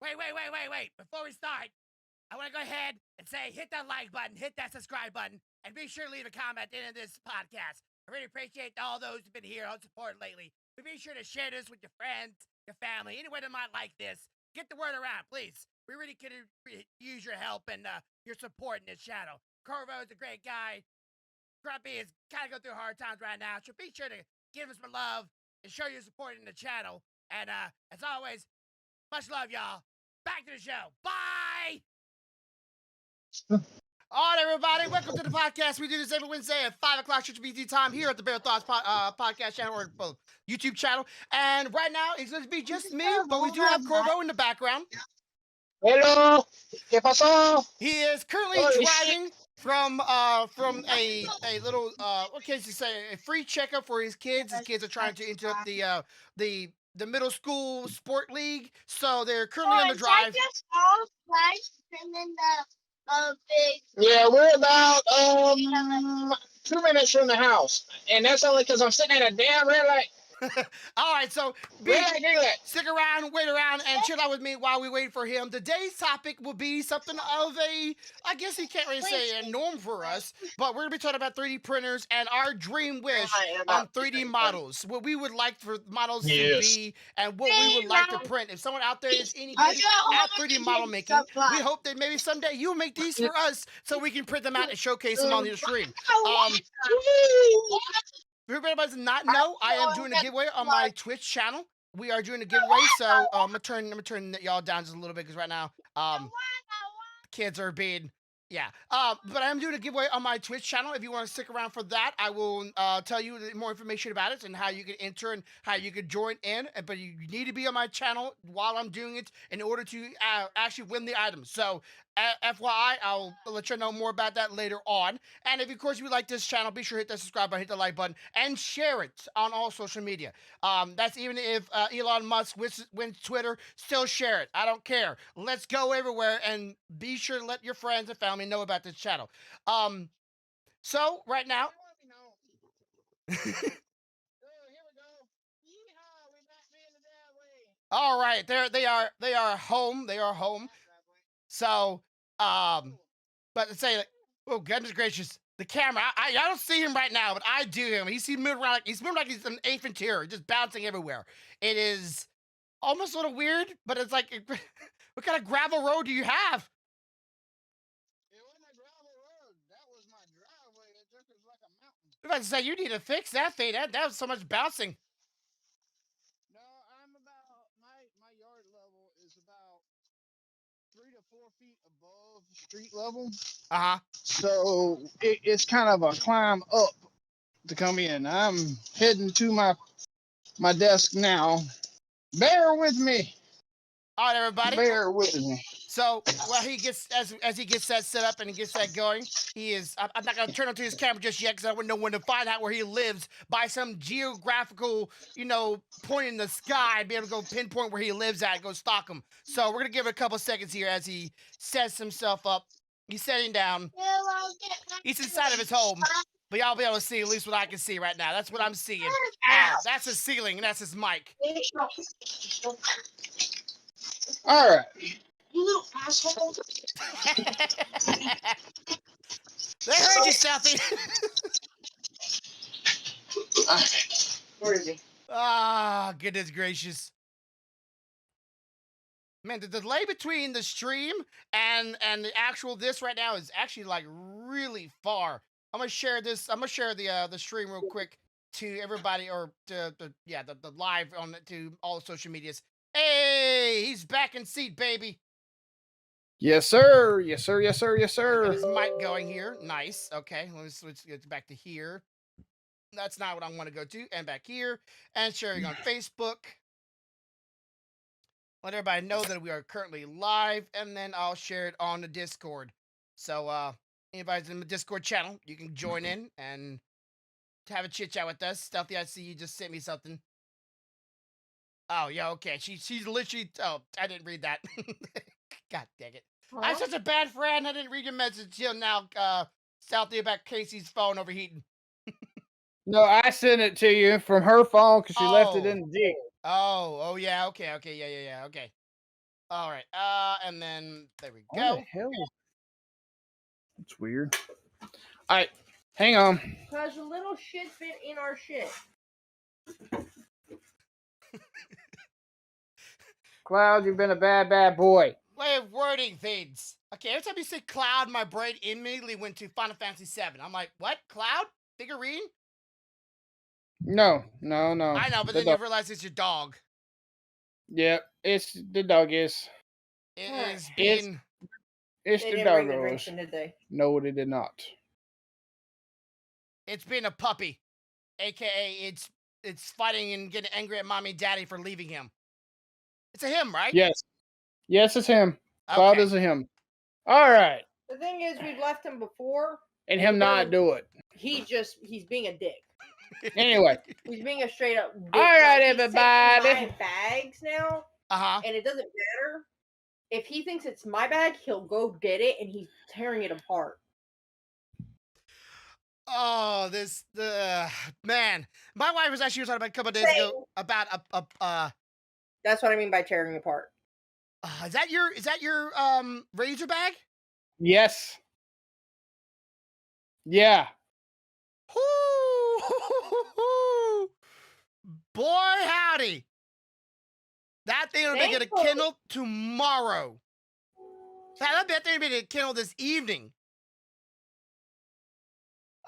Wait. Before we start, I want to go ahead and say hit that like button, hit that subscribe button, and be sure to leave a comment at the end of this podcast. I really appreciate all those who've been here on support lately. But be sure to share this with your friends, your family, anyone that might like this. Get the word around, please. We really could use your help and your support in this channel. Corvo is a great guy. Grumpy is kind of going through hard times right now, so be sure to give us some love and show your support in the channel. And as always, much love, y'all. Back to the show. Bye! All right, everybody, welcome to the podcast. We do this every Wednesday at 5 o'clock Central BT time here at the BearThoughts podcast channel or YouTube channel. And right now, it's going to be just me, but we do have Corvo in the background. Hello, ¿qué pasó? He is currently Holy driving from a little what can you say, a free checkup for his kids. His kids are trying to enter up the middle school sport league, so they're currently on the drive. Yeah, we're about 2 minutes from the house, and that's only because I'm sitting at a damn red light. All right, so stick around, wait around, and chill out with me while we wait for him. Today's topic will be something of a, I guess you can't really say a norm for us, but we're going to be talking about 3D printers and our dream wish on 3D models. What we would like for models to be and what we would like to print. If someone out there is any good at 3D model making, we hope that maybe someday you'll make these for us so we can print them out and showcase them on the stream. For everybody that does not know, I am doing a giveaway on my Twitch channel. We are doing a giveaway, so I'm gonna turn y'all down just a little bit because right now, kids are being, yeah. But I am doing a giveaway on my Twitch channel. If you want to stick around for that, I will tell you more information about it and how you can enter and how you can join in. But you need to be on my channel while I'm doing it in order to actually win the items. So, FYI, I'll let you know more about that later on. And if, of course, you like this channel, be sure to hit that subscribe button, hit the like button, and share it on all social media. That's even if Elon Musk wins Twitter, still share it. I don't care. Let's go everywhere and be sure to let your friends and family know about this channel. So right now. All right, they are home. They are home. So, but to say, like, oh goodness gracious, the camera. I don't see him right now, but I do him. He's moving around like he's an aphid terror, just bouncing everywhere. It is almost a little weird, but it's like, what kind of gravel road do you have? It wasn't a gravel road. That was my driveway. It just was like a mountain. I was about to say you need to fix that thing. That was so much bouncing. No, I'm about my yard level is about 3 to 4 feet above street level. So it's kind of a climb up to come in. I'm heading to my desk now. Bear with me. All right, everybody. Bear with me. So, well, he gets as he gets that set up and he gets that going. He is. I'm not gonna turn on to his camera just yet because I wouldn't know when to find out where he lives by some geographical, point in the sky and be able to go pinpoint where he lives at and go stalk him. So we're gonna give it a couple seconds here as he sets himself up. He's setting down. He's inside of his home, but y'all be able to see at least what I can see right now. That's what I'm seeing. That's his ceiling and that's his mic. All right. You little asshole. They heard you, Southie. Where is he? Ah, goodness gracious. Man, the delay between the stream and the actual this right now is actually like really far. I'm gonna share this. I'm gonna share the stream real quick to everybody or to the live on to all the social medias. Hey, he's back in seat, baby. Yes, sir. Yes, sir. Yes, sir. Yes, sir. Got his mic going here. Nice. Okay, let me switch it back to here. That's not what I want to go to. And back here. And sharing on Facebook. Let everybody know that we are currently live. And then I'll share it on the Discord. So, anybody's in the Discord channel, you can join in and have a chit chat with us. Stealthy, I see you just sent me something. Oh, yeah, okay. She's literally. Oh, I didn't read that. God dang it. Huh? I'm such a bad friend. I didn't read your message till now, Southie, about Casey's phone overheating. No, I sent it to you from her phone because she left it in the dig. Oh, yeah, okay, yeah, okay. All right. And then there we What go. the hell? It's weird. All right, hang on. Cause the little shit's been in our shit. Cloud, you've been a bad boy. Way of wording things. Okay, every time you say Cloud, my brain immediately went to Final Fantasy VII. I'm like, what? Cloud? Figurine? No. I know, but then you realize it's your dog. Yep, it's the doggies. It Alright. is being. It's They the didn't bring the doggos. drinks in, did they? No, they did not. It's being a puppy, aka it's fighting and getting angry at mommy and daddy for leaving him. It's a him, right? Yes, it's him. Cloud Okay. is a him. All right, The thing is, we've left him before. and him not do it. He's being a dick. Anyway, He's being a straight up dick. all right, Like, he's taking everybody. my bags now, Uh-huh. and it doesn't matter. If he thinks it's my bag, he'll go get it, and he's tearing it apart. Oh, man. My wife was actually talking about a couple of days ago about a That's what I mean by tearing apart. is that your razor bag? Yes. Yeah. Boy, howdy. That thing will be getting kindled tomorrow. That thing will be getting kindled this evening.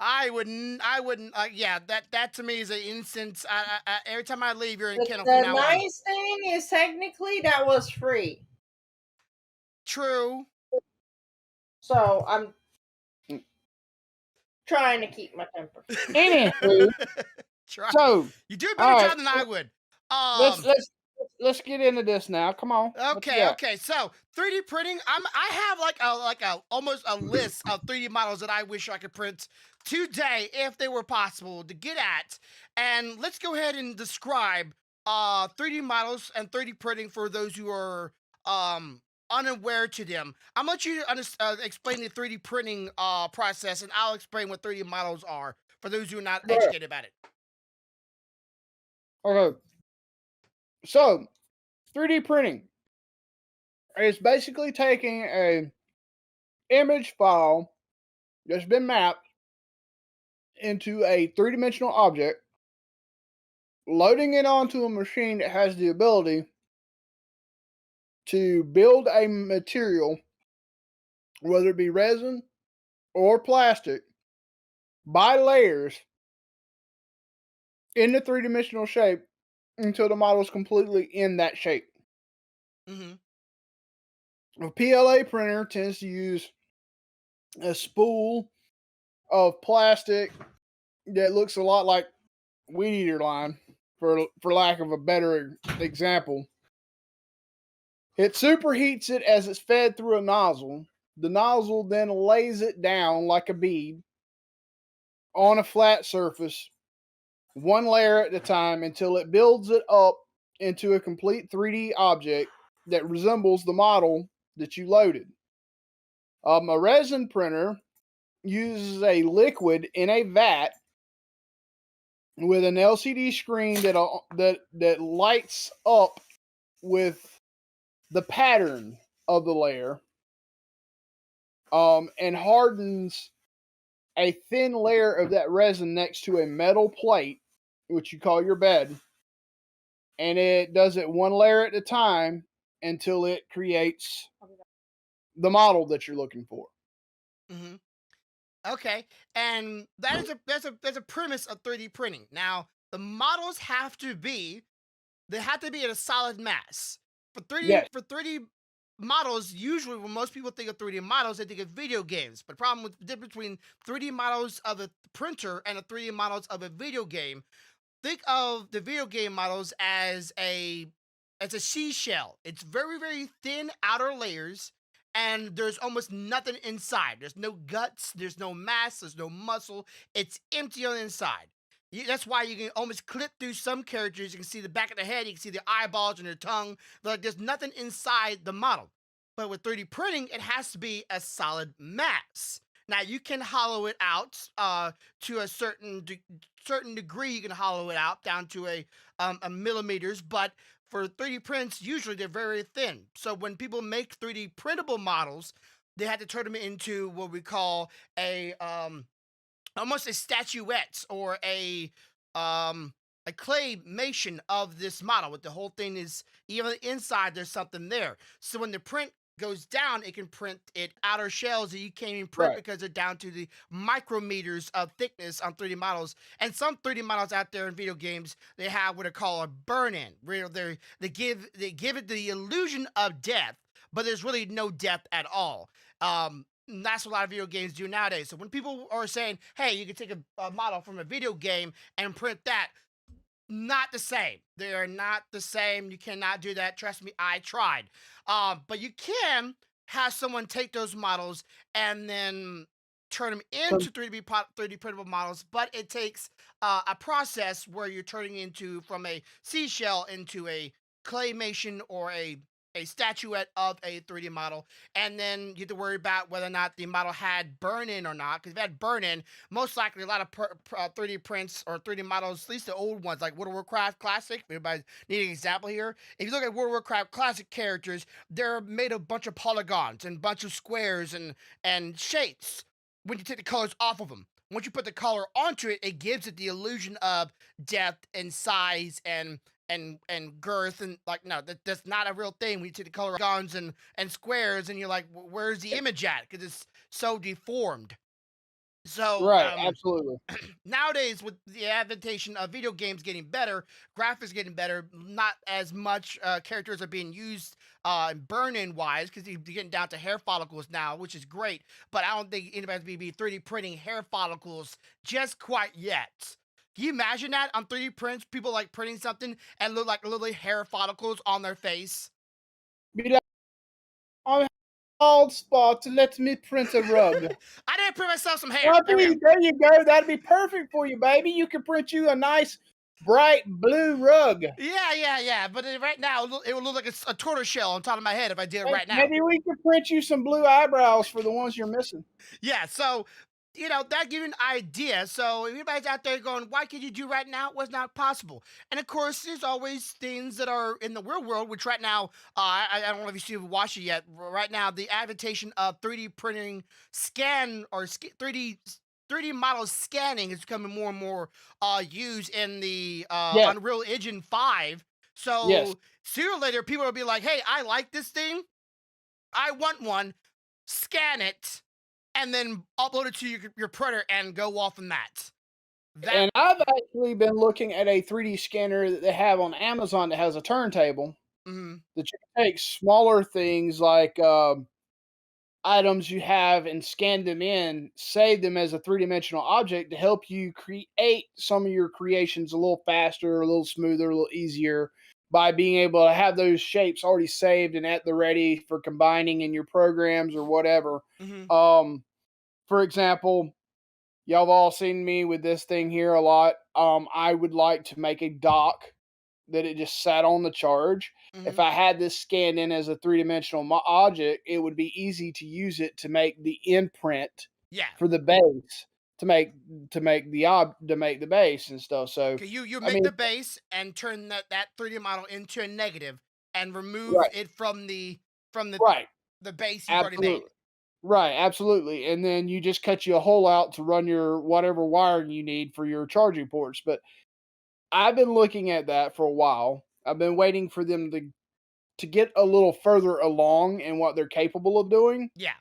I wouldn't. Yeah, that to me is an instance. Every time I leave, you're in kennel from The now on. nice thing is, technically, that was free. True. So I'm trying to keep my temper. Anywho, so you do a better all job than I would. let's get into this now. Come on. Okay. So 3D printing. I have like a almost a list of 3D models that I wish I could print today if they were possible to get at. And let's go ahead and describe 3D models and 3D printing for those who are unaware to them. I'm gonna let you explain the 3D printing process, and I'll explain what 3D models are for those who are not educated about it. Okay. So, 3D printing is basically taking a image file that's been mapped into a three-dimensional object, loading it onto a machine that has the ability to build a material, whether it be resin or plastic, by layers in the three-dimensional shape until the model is completely in that shape. A PLA printer tends to use a spool of plastic that looks a lot like weed eater line, for lack of a better example. It superheats it as it's fed through a nozzle. The nozzle then lays it down like a bead on a flat surface, one layer at a time, until it builds it up into a complete 3D object that resembles the model that you loaded. A resin printer uses a liquid in a vat with an LCD screen that lights up with the pattern of the layer, and hardens a thin layer of that resin next to a metal plate, which you call your bed, and it does it one layer at a time until it creates the model that you're looking for. Mm-hmm. Okay, and that's a premise of 3D printing. Now, the models have to be in a solid mass. For 3D models, usually when most people think of 3D models, they think of video games. But the problem with the difference between 3D models of a printer and the 3D models of a video game, think of the video game models as a seashell. It's very, very thin outer layers, and there's almost nothing inside. There's no guts, there's no mass, there's no muscle. It's empty on the inside. That's why you can almost clip through some characters. You can see the back of the head, you can see the eyeballs and their tongue. Like, there's nothing inside the model. But with 3D printing, it has to be a solid mass. Now, you can hollow it out to a certain degree. You can hollow it out down to a millimeters, but for 3D prints, usually they're very thin. So when people make 3D printable models, they had to turn them into what we call a almost a statuettes or a claymation of this model. With the whole thing is even inside, there's something there. So when the print goes down, it can print it outer shells that you can't even print Right. because they're down to the micrometers of thickness on 3D models. And some 3D models out there in video games, they have what are called a burn-in, where they give it the illusion of depth, but there's really no depth at all. And that's what a lot of video games do nowadays. So when people are saying, "Hey, you can take a model from a video game and print that," not the same. They are not the same. You cannot do that. Trust me, I tried. But you can have someone take those models and then turn them So, into 3D printable models. But it takes a process where you're turning into from a seashell into a claymation or a statuette of a 3D model, and then you have to worry about whether or not the model had burn in or not. Because if it had burn in, most likely a lot of 3D prints or 3D models, at least the old ones, like World of Warcraft Classic. Everybody need an example here. If you look at World of Warcraft Classic characters, they're made of a bunch of polygons and a bunch of squares and shapes. When you take the colors off of them, once you put the color onto it, it gives it the illusion of depth and size and girth, and like, no, that's not a real thing. We take the color guns and squares, and you're like, Where's the image at?" Because it's so deformed. So right. Absolutely. nowadays, with the adaptation of video games getting better, graphics getting better, not as much characters are being used burn-in wise, because you're getting down to hair follicles now, which is great. But I don't think anybody's be 3D printing hair follicles just quite yet. Can you imagine that on 3D prints? People like printing something and look like little hair follicles on their face. Be like, I have bald spot. Let me print a rug. I didn't print myself some hair. There we go. Puppy, there you go. That'd be perfect for you, baby. You can print you a nice, bright blue rug. Yeah. But right now, it would look like a tortoise shell on top of my head if I did it right now. Maybe we could print you some blue eyebrows for the ones you're missing. Yeah, so that gives you an idea. So if anybody's out there going, "Why can't you do right now?" It was not possible. And of course, there's always things that are in the real world, which right now, I don't know if you've watched it yet. Right now, the adaptation of 3D printing scan or 3D model scanning is becoming more and more used in the Yes, Unreal Engine 5. yes. So sooner or later, people will be like, "Hey, I like this thing. I want one." Scan it and then upload it to your printer and go off on that. That And I've actually been looking at a 3D scanner that they have on Amazon that has a turntable mhm, that you can take smaller things like items you have and scan them in, save them as a three-dimensional object to help you create some of your creations a little faster, a little smoother, a little easier by being able to have those shapes already saved and at the ready for combining in your programs or whatever. mhm, Um, for example, y'all have all seen me with this thing here a lot. I would like to make a dock that it just sat on the charge. If mhm. I had this scanned in as a three-dimensional object, it would be easy to use it to make the imprint Yeah. for the base to make the base and stuff. So, Okay, you I make mean, the base and turn that 3D model into a negative and remove right, it from the right, the base you've already made. absolutely, right, absolutely, and then you just cut you a hole out to run your whatever wiring you need for your charging ports. But I've been looking at that for a while. I've been waiting for them to get a little further along in what they're capable of doing. Yeah.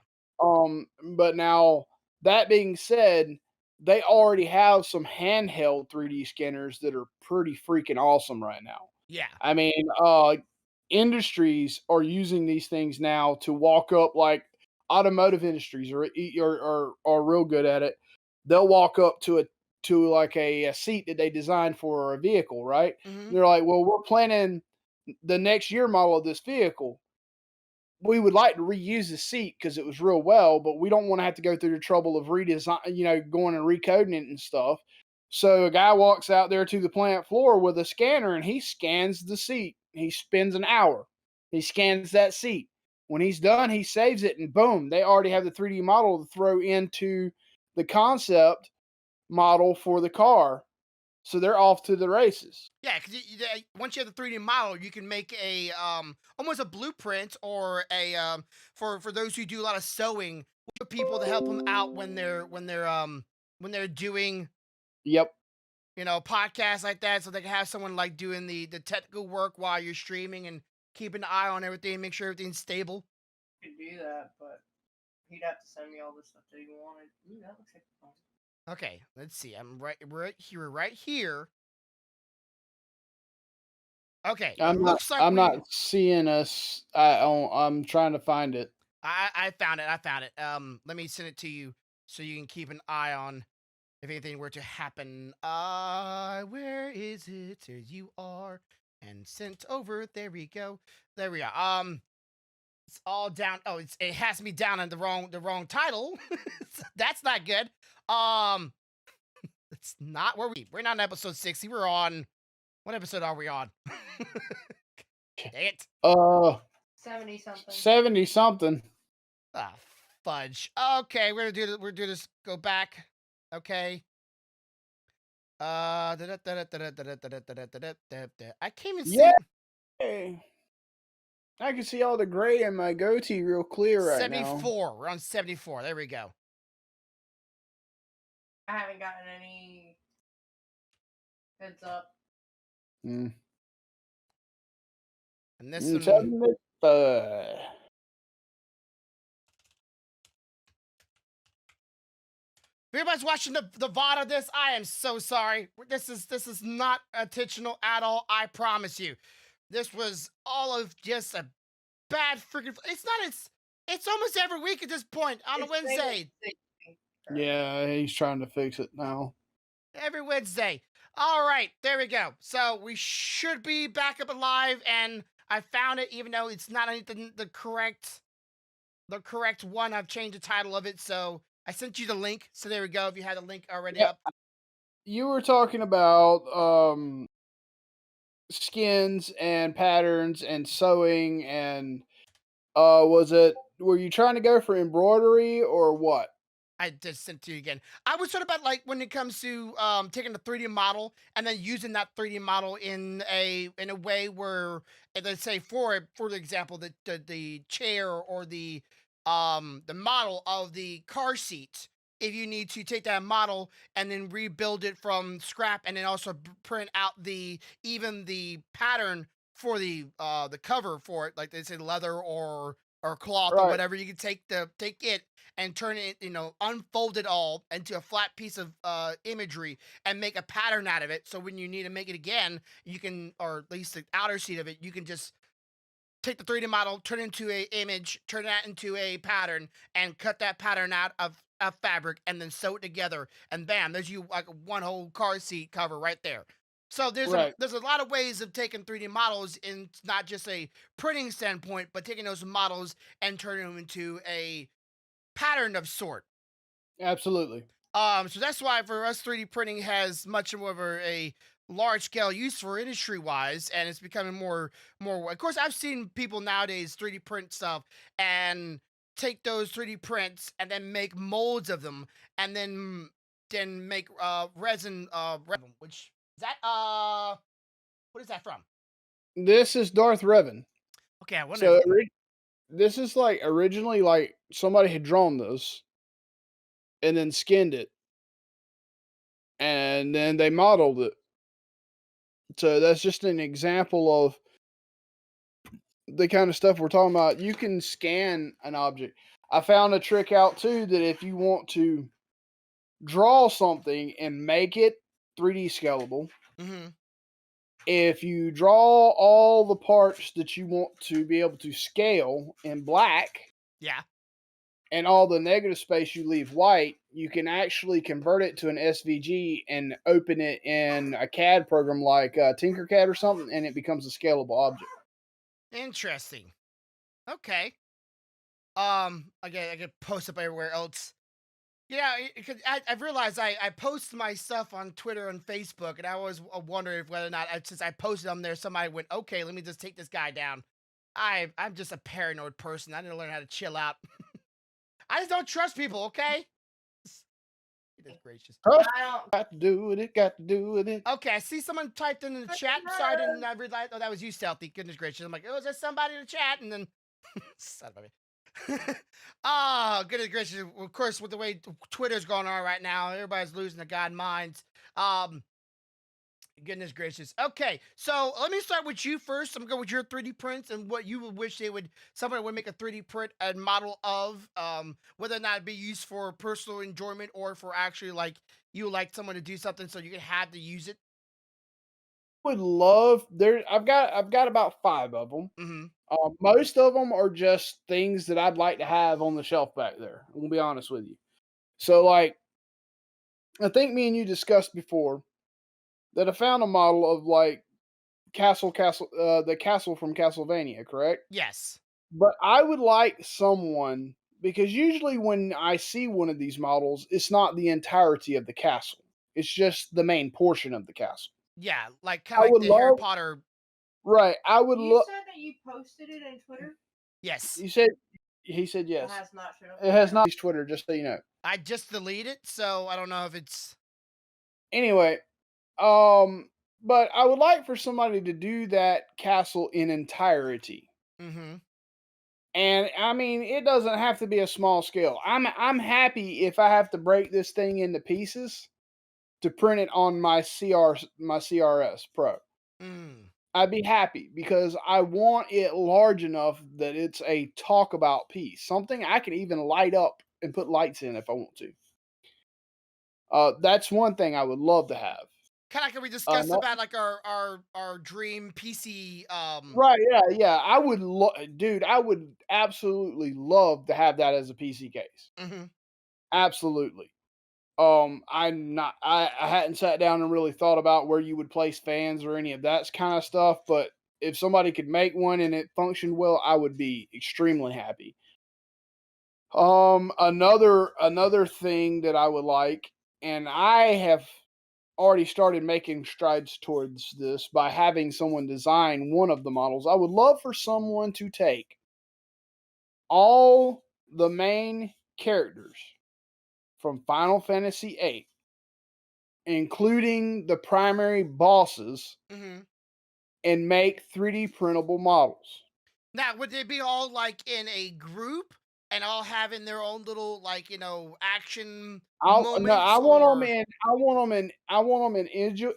But now that being said, they already have some handheld 3D scanners that are pretty freaking awesome right now. Yeah. I mean, industries are using these things now to walk up like automotive industries are real good at it. They'll walk up to like a seat that they designed for a vehicle, right? And Mhm. they're like, "Well, we're planning the next year model of this vehicle. We would like to reuse the seat because it was real well, but we don't want to have to go through the trouble of redesign, going and recoding it and stuff." So a guy walks out there to the plant floor with a scanner and he scans the seat. He spends an hour. He scans that seat. When he's done, he saves it and boom, they already have the 3D model to throw into the concept model for the car. So they're off to the races. Yeah, because once you have the 3D model, you can make a almost a blueprint or a for those who do a lot of sewing for people to help them out when they're doing Yep. podcasts like that, so they can have someone like doing the technical work while you're streaming and keeping an eye on everything, make sure everything's stable. Could do that, but he'd have to send me all the stuff that he wanted. Ooh, that looks like fun. Okay, let's see. Right here. Okay, looks like I'm not seeing us. I'm trying to find it. I found it. I found it. Let me send it to you so you can keep an eye on if anything were to happen. Where is it? There you are. And sent over. There we go. There we are. It's all down. Oh, it has to be down on the wrong title. That's not good. It's not where we're not on episode 60. We're on what episode are we on? Dang it. 70 something. 70 something. Ah, fudge. Okay, we're gonna do this. Go back. Okay. I can't even see. Yeah. I can see all the gray in my goatee real clear right 74. We're on 74. There we go. I haven't gotten any heads up. now. And this one. If anybody's watching the VOD of this, I am so sorry. This is not intentional at all. I promise you. This was all of just a bad freaking. It's almost every week at this point on a Wednesday. Yeah, he's trying to fix it now. Every Wednesday. All right, there we go. So we should be back up and live, and I found it, even though it's not the correct one. I've changed the title of it, so I sent you the link. So there we go. If you had the link already up. You were talking about skins and patterns and sewing and were you trying to go for embroidery or what? I just sent to you again. I was sort of about like when it comes to taking a 3D model and then using that 3D model in a way where, let's say for example, the chair or the model of the car seat. If you need to take that model and then rebuild it from scrap, and then also print out even the pattern for the cover for it, like they say leather or cloth or whatever, you can take it and turn it, unfold it all into a flat piece of imagery and make a pattern out of it. So when you need to make it again, you can, or at least the outer sheet of it, you can just take the 3D model, turn it into a image, turn that into a pattern, and cut that pattern out of fabric, and then sew it together. And bam, there's you like one whole car seat cover right there. So there's a lot of ways of taking 3D models in not just a printing standpoint, but taking those models and turning them into a pattern of sort. Absolutely. So that's why for us 3D printing has much more of a large scale use for industry wise, and it's becoming more. Of course, I've seen people nowadays 3D print stuff and take those 3D prints and then make molds of them, and then make resin which is that what is that from? This is Darth Revan. Okay, I wonder. So this is like originally like somebody had drawn this and then skinned it and then they modeled it. So that's just an example of the kind of stuff we're talking about. You can scan an object. I found a trick out too that if you want to draw something and make it 3D scalable, if you draw all the parts that you want to be able to scale in black, and all the negative space you leave white, you can actually convert it to an SVG and open it in a CAD program like Tinkercad or something, and it becomes a scalable object. Interesting. Okay. I get post up everywhere else. Yeah, because I've realized I post my stuff on Twitter and Facebook, and I always wonder if whether or not since I posted them there, somebody went, okay, let me just take this guy down. I'm just a paranoid person. I need to learn how to chill out. I just don't trust people, okay? Goodness gracious. Tough I don't. got to do with it. Got to do with it. Okay, I see someone typed in the chat. Sorry, I didn't realize. Oh, that was you, Stealthy. Goodness gracious. I'm like, oh, is that somebody in the chat? And then, son of a. Oh, goodness gracious. Of course, with the way Twitter's going on right now, everybody's losing their god minds. Goodness gracious. Okay, so let me start with you first. I'm going with your 3D prints and what you would wish somebody would make a 3D print and model of, whether or not it be used for personal enjoyment or for actually like you would like someone to do something so you can have to use it. Would love there. I've got about 5 of them. Mm-hmm. Most of them are just things that I'd like to have on the shelf back there. I'm gonna be honest with you. So, like, I think me and you discussed before that I found a model of like the castle from Castlevania, correct? Yes. But I would like someone because usually when I see one of these models, it's not the entirety of the castle. It's just the main portion of the castle. Yeah, like kind I of like would the Harry love Potter. right. I would You love. said that you posted it in Twitter. Yes. You said he said It yes. has not shown up. It has not reached Twitter, just so you know. I just deleted it, so I don't know if it's. Anyway, but I would like for somebody to do that castle in entirety. Mm-hmm. And I mean, it doesn't have to be a small scale. I'm happy if I have to break this thing into pieces to print it on my CRS Pro. Mm. I'd be happy because I want it large enough that it's a talk about piece, something I can even light up and put lights in if I want to. That's one thing I would love to have. Kind of like we discussed No, about like our dream PC. right? Yeah, yeah. Dude. I would absolutely love to have that as a PC case. Mm-hmm. Absolutely. I'm not. I hadn't sat down and really thought about where you would place fans or any of that kind of stuff. But if somebody could make one and it functioned well, I would be extremely happy. Another thing that I would like, and I have already started making strides towards this by having someone design one of the models. I would love for someone to take all the main characters from Final Fantasy VIII, including the primary bosses, Mm-hmm. and make 3D printable models. Now, would they be all like in a group and all having their own little like action No, moments or? I want them in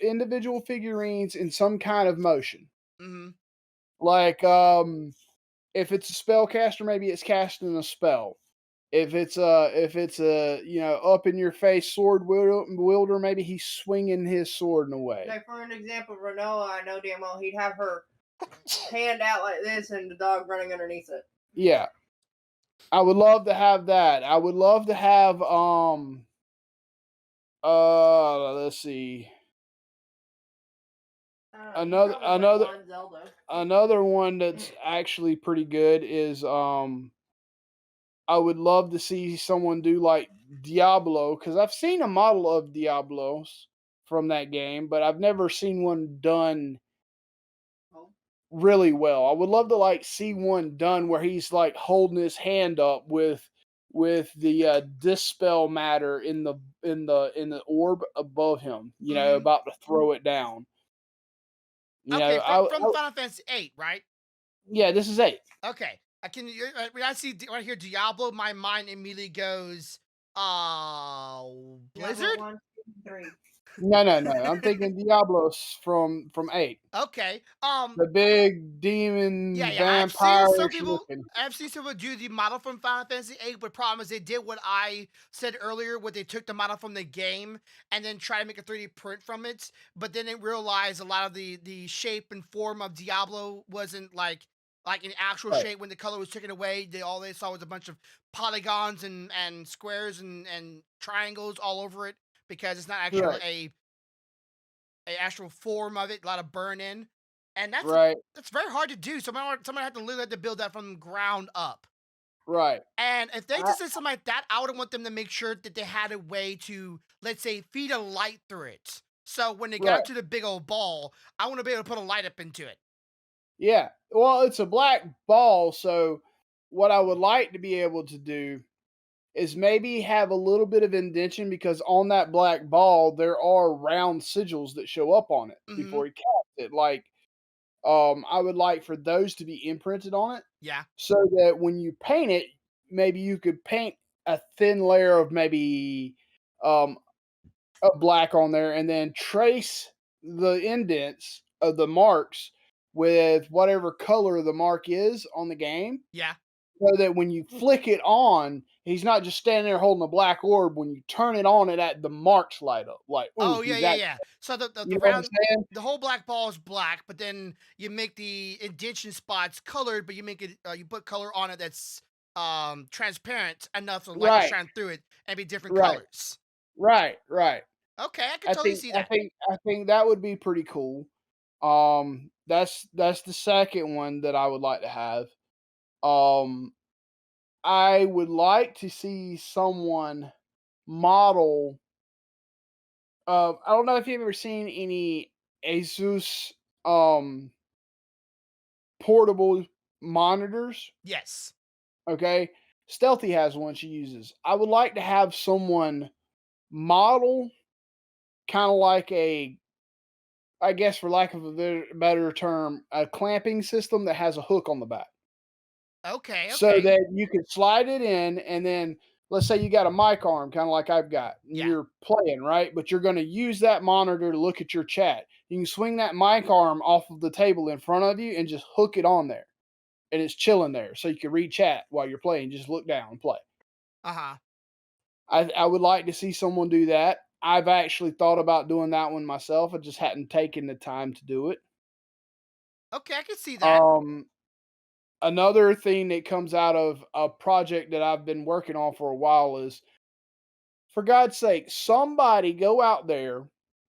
individual figurines in some kind of motion. Mm-hmm. Like if it's a spellcaster, maybe it's casting a spell. If it's a up in your face sword wielder, maybe he's swinging his sword in a way. Like for an example, Renoa, I know damn well he'd have her hand out like this and the dog running underneath it. Yeah, I would love to have that. I would love to have let's see. Another one that's actually pretty good is I would love to see someone do like Diablo because I've seen a model of Diablos from that game, but I've never seen one done really well. I would love to like see one done where he's like holding his hand up with the dispel matter in the orb above him, about to throw it down. Okay, from Final Fantasy VIII, right? Yeah, this is 8. Okay, when I see when I hear Diablo, my mind immediately goes, Blizzard. 1, 2, 3. No. I'm thinking Diablos from 8. Okay. The big demon Yeah. vampire Looking. I've seen some people do the model from Final Fantasy VIII, but problem is they did what I said earlier, where they took the model from the game and then tried to make a 3D print from it, but then they realized a lot of the shape and form of Diablo wasn't like an actual Right. shape when the color was taken away. All they saw was a bunch of polygons and squares and triangles all over it because it's not actually a actual form of it, a lot of burn in. And that's right. That's very hard to do. Someone had to literally have to build that from ground up. Right. And if they just did something like that, I would want them to make sure that they had a way to, let's say, feed a light through it. So when they got to the big old ball, I want to be able to put a light up into it. Yeah. Well, it's a black ball, so what I would like to be able to do is maybe have a little bit of indention because on that black ball there are round sigils that show up on it Mhm. before he casts it. Like, I would like for those to be imprinted on it Yeah. so that when you paint it, maybe you could paint a thin layer of maybe um, a black on there and then trace the indents of the marks with whatever color the mark is on the game Yeah. so that when you flick it on, he's not just standing there holding a black orb. When you turn it on, the marks light up. Like, oh, Oh, yeah, he's yeah, at. yeah. So You the know what I'm round saying? the whole black ball is black, but then you make the indentation spots colored, but you make it you put color on it that's transparent enough for light to Right, shine through it and be different right, colors. right. Okay, I could I totally think, see I that. think, I think that would be pretty cool. That's the second one that I would like to have. Um, I would like to see someone model. I don't know if you've ever seen any Asus um portable monitors. Yes. Okay, Stealthy has one she uses. I would like to have someone model kind of like a, I guess for lack of a better term, a clamping system that has a hook on the back. Okay, So okay. that you could slide it in, and then let's say you got a mic arm, kind of like I've got, and Yeah. you're playing, right? But you're going to use that monitor to look at your chat. You can swing that mic arm off of the table in front of you and just hook it on there, and it's chilling there, so you can read chat while you're playing. Just look down and play. Uh-huh. I would like to see someone do that. I've actually thought about doing that one myself. I just hadn't taken the time to do it. Okay, I can see that. Um, Another thing that comes out of a project that I've been working on for a while is, for God's sake, somebody go out there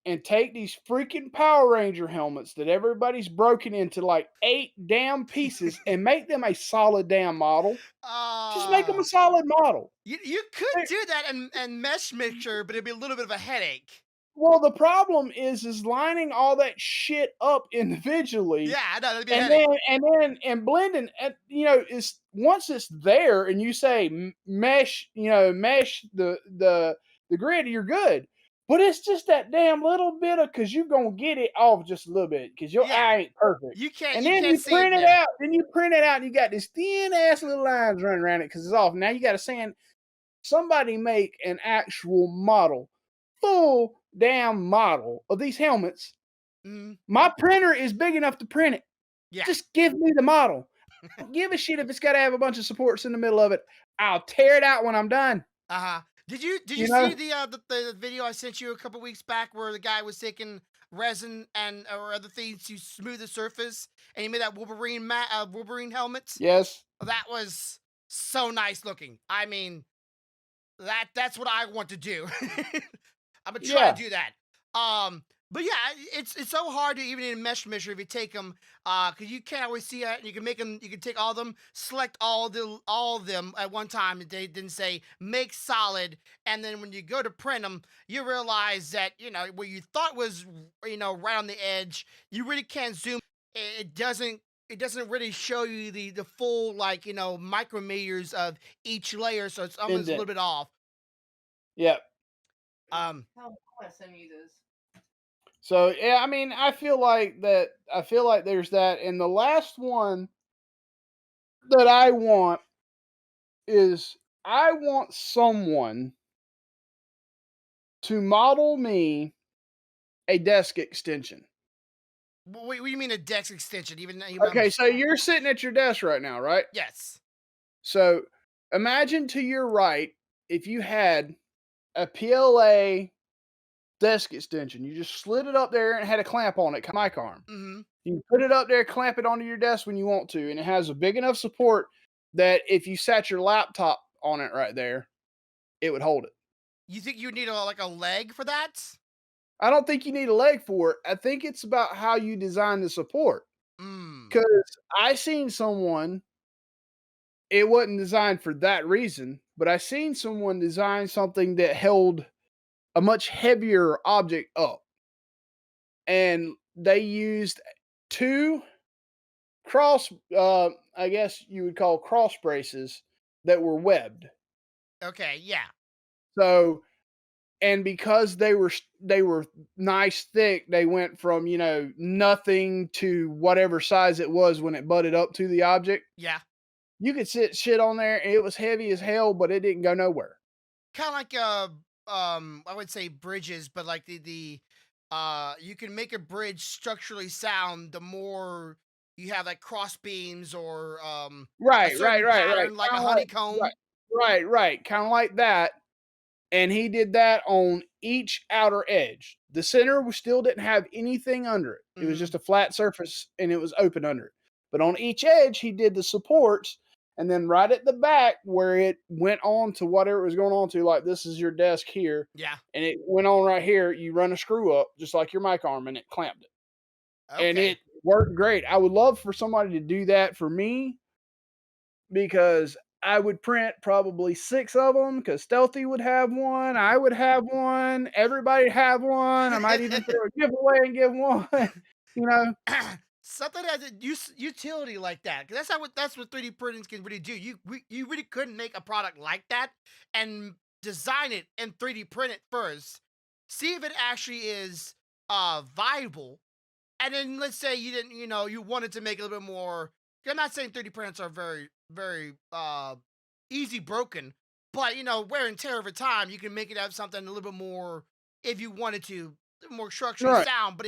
and take these freaking Power Ranger helmets that everybody's broken into like 8 damn pieces and make them a solid damn model. Just make them a uh solid model. you could do that and mesh mixture, but it'd be a little bit of a headache. Well, the problem is lining all that shit up individually Yeah, I know that'd be a and headache. then blending, and is once it's there and you say mesh, mesh the grid, you're good. But it's just that damn little bit of, because you're gonna get it off just a little bit because your Yeah. eye ain't perfect. You can't And you then can't you see it print it there. out, and you got this thin ass little lines running around it because it's off. Now you got to sand. Somebody make an actual model, full damn model of these helmets. Mhm. My printer is big enough to print it. Yeah. Just give me the model. I don't give a shit if it's got to have a bunch of supports in the middle of it. I'll tear it out when I'm done. Uh-huh. Did you You see know? the video I sent you a couple weeks back where the guy was taking resin and or other things to smooth the surface and he made that Wolverine helmet? Yes. That was so nice looking. I mean, that's what I want to do. I'm gonna try to Yeah. do that. But yeah, it's so hard to even in a mesh measure if you take them, because you can't always see it. You can make them. You can take all of them, select all of them at one time. And they didn't say make solid, and then when you go to print them, you realize that what you thought was right on the edge, you really can't zoom. It doesn't. It doesn't really show you the full micrometers of each layer, so it's almost a little Indent. bit off. Yep. Um, Hell, I want to send you this. So yeah, I mean, I feel like that. I feel like there's that, and the last one that I want is, I want someone to model me a desk extension. what do you mean a dex extension? Okay, so you're sitting at your desk right now, right? Yes. So imagine to your right, if you had a PLA desk extension, you just slid it up there and it had a clamp on it, mic arm. Mm-hmm. You can put it up there, clamp it onto your desk when you want to, and it has a big enough support that if you sat your laptop on it right there, it would hold it. You think you need a leg for that? I don't think you need a leg for it. I think it's about how you design the support. Mm. Because I seen someone, it wasn't designed for that reason, but I seen someone design something that held a much heavier object up. And they used two cross, I guess you would call cross braces that were webbed. Okay, yeah. So, and because they were nice thick, they went from, nothing to whatever size it was when it butted up to the object. Yeah. You could sit shit on there and it was heavy as hell, but it didn't go nowhere. Kind of like I would say bridges, but like the you can make a bridge structurally sound the more you have like cross beams or a Right, right, certain right, right. pattern like a Kind of like honeycomb. right, right, right. Kind of like that. And he did that on each outer edge. The center still didn't have anything under it. It was Hmm. just a flat surface and it was open under it. But on each edge, he did the supports. And then right at the back, where it went on to whatever it was going on to, like this is your desk here, Yeah. and it went on right here, you run a screw up, just like your mic arm, and it clamped it. And Okay. it worked great. I would love for somebody to do that for me because I would print probably 6 of them because Stealthy would have one, I would have one, everybody have one. I might even throw a giveaway and give one, you know? Something that has a utility like that, 'cause that's what 3D printing can really do. You really couldn't make a product like that and design it and 3D print it first, see if it actually is viable, and then let's say you didn't, you wanted to make it a little bit more. I'm not saying 3D printers are very easy broken, but wear and tear over time, you can make it have something a little bit more if you wanted to, more structurally Right. sound, but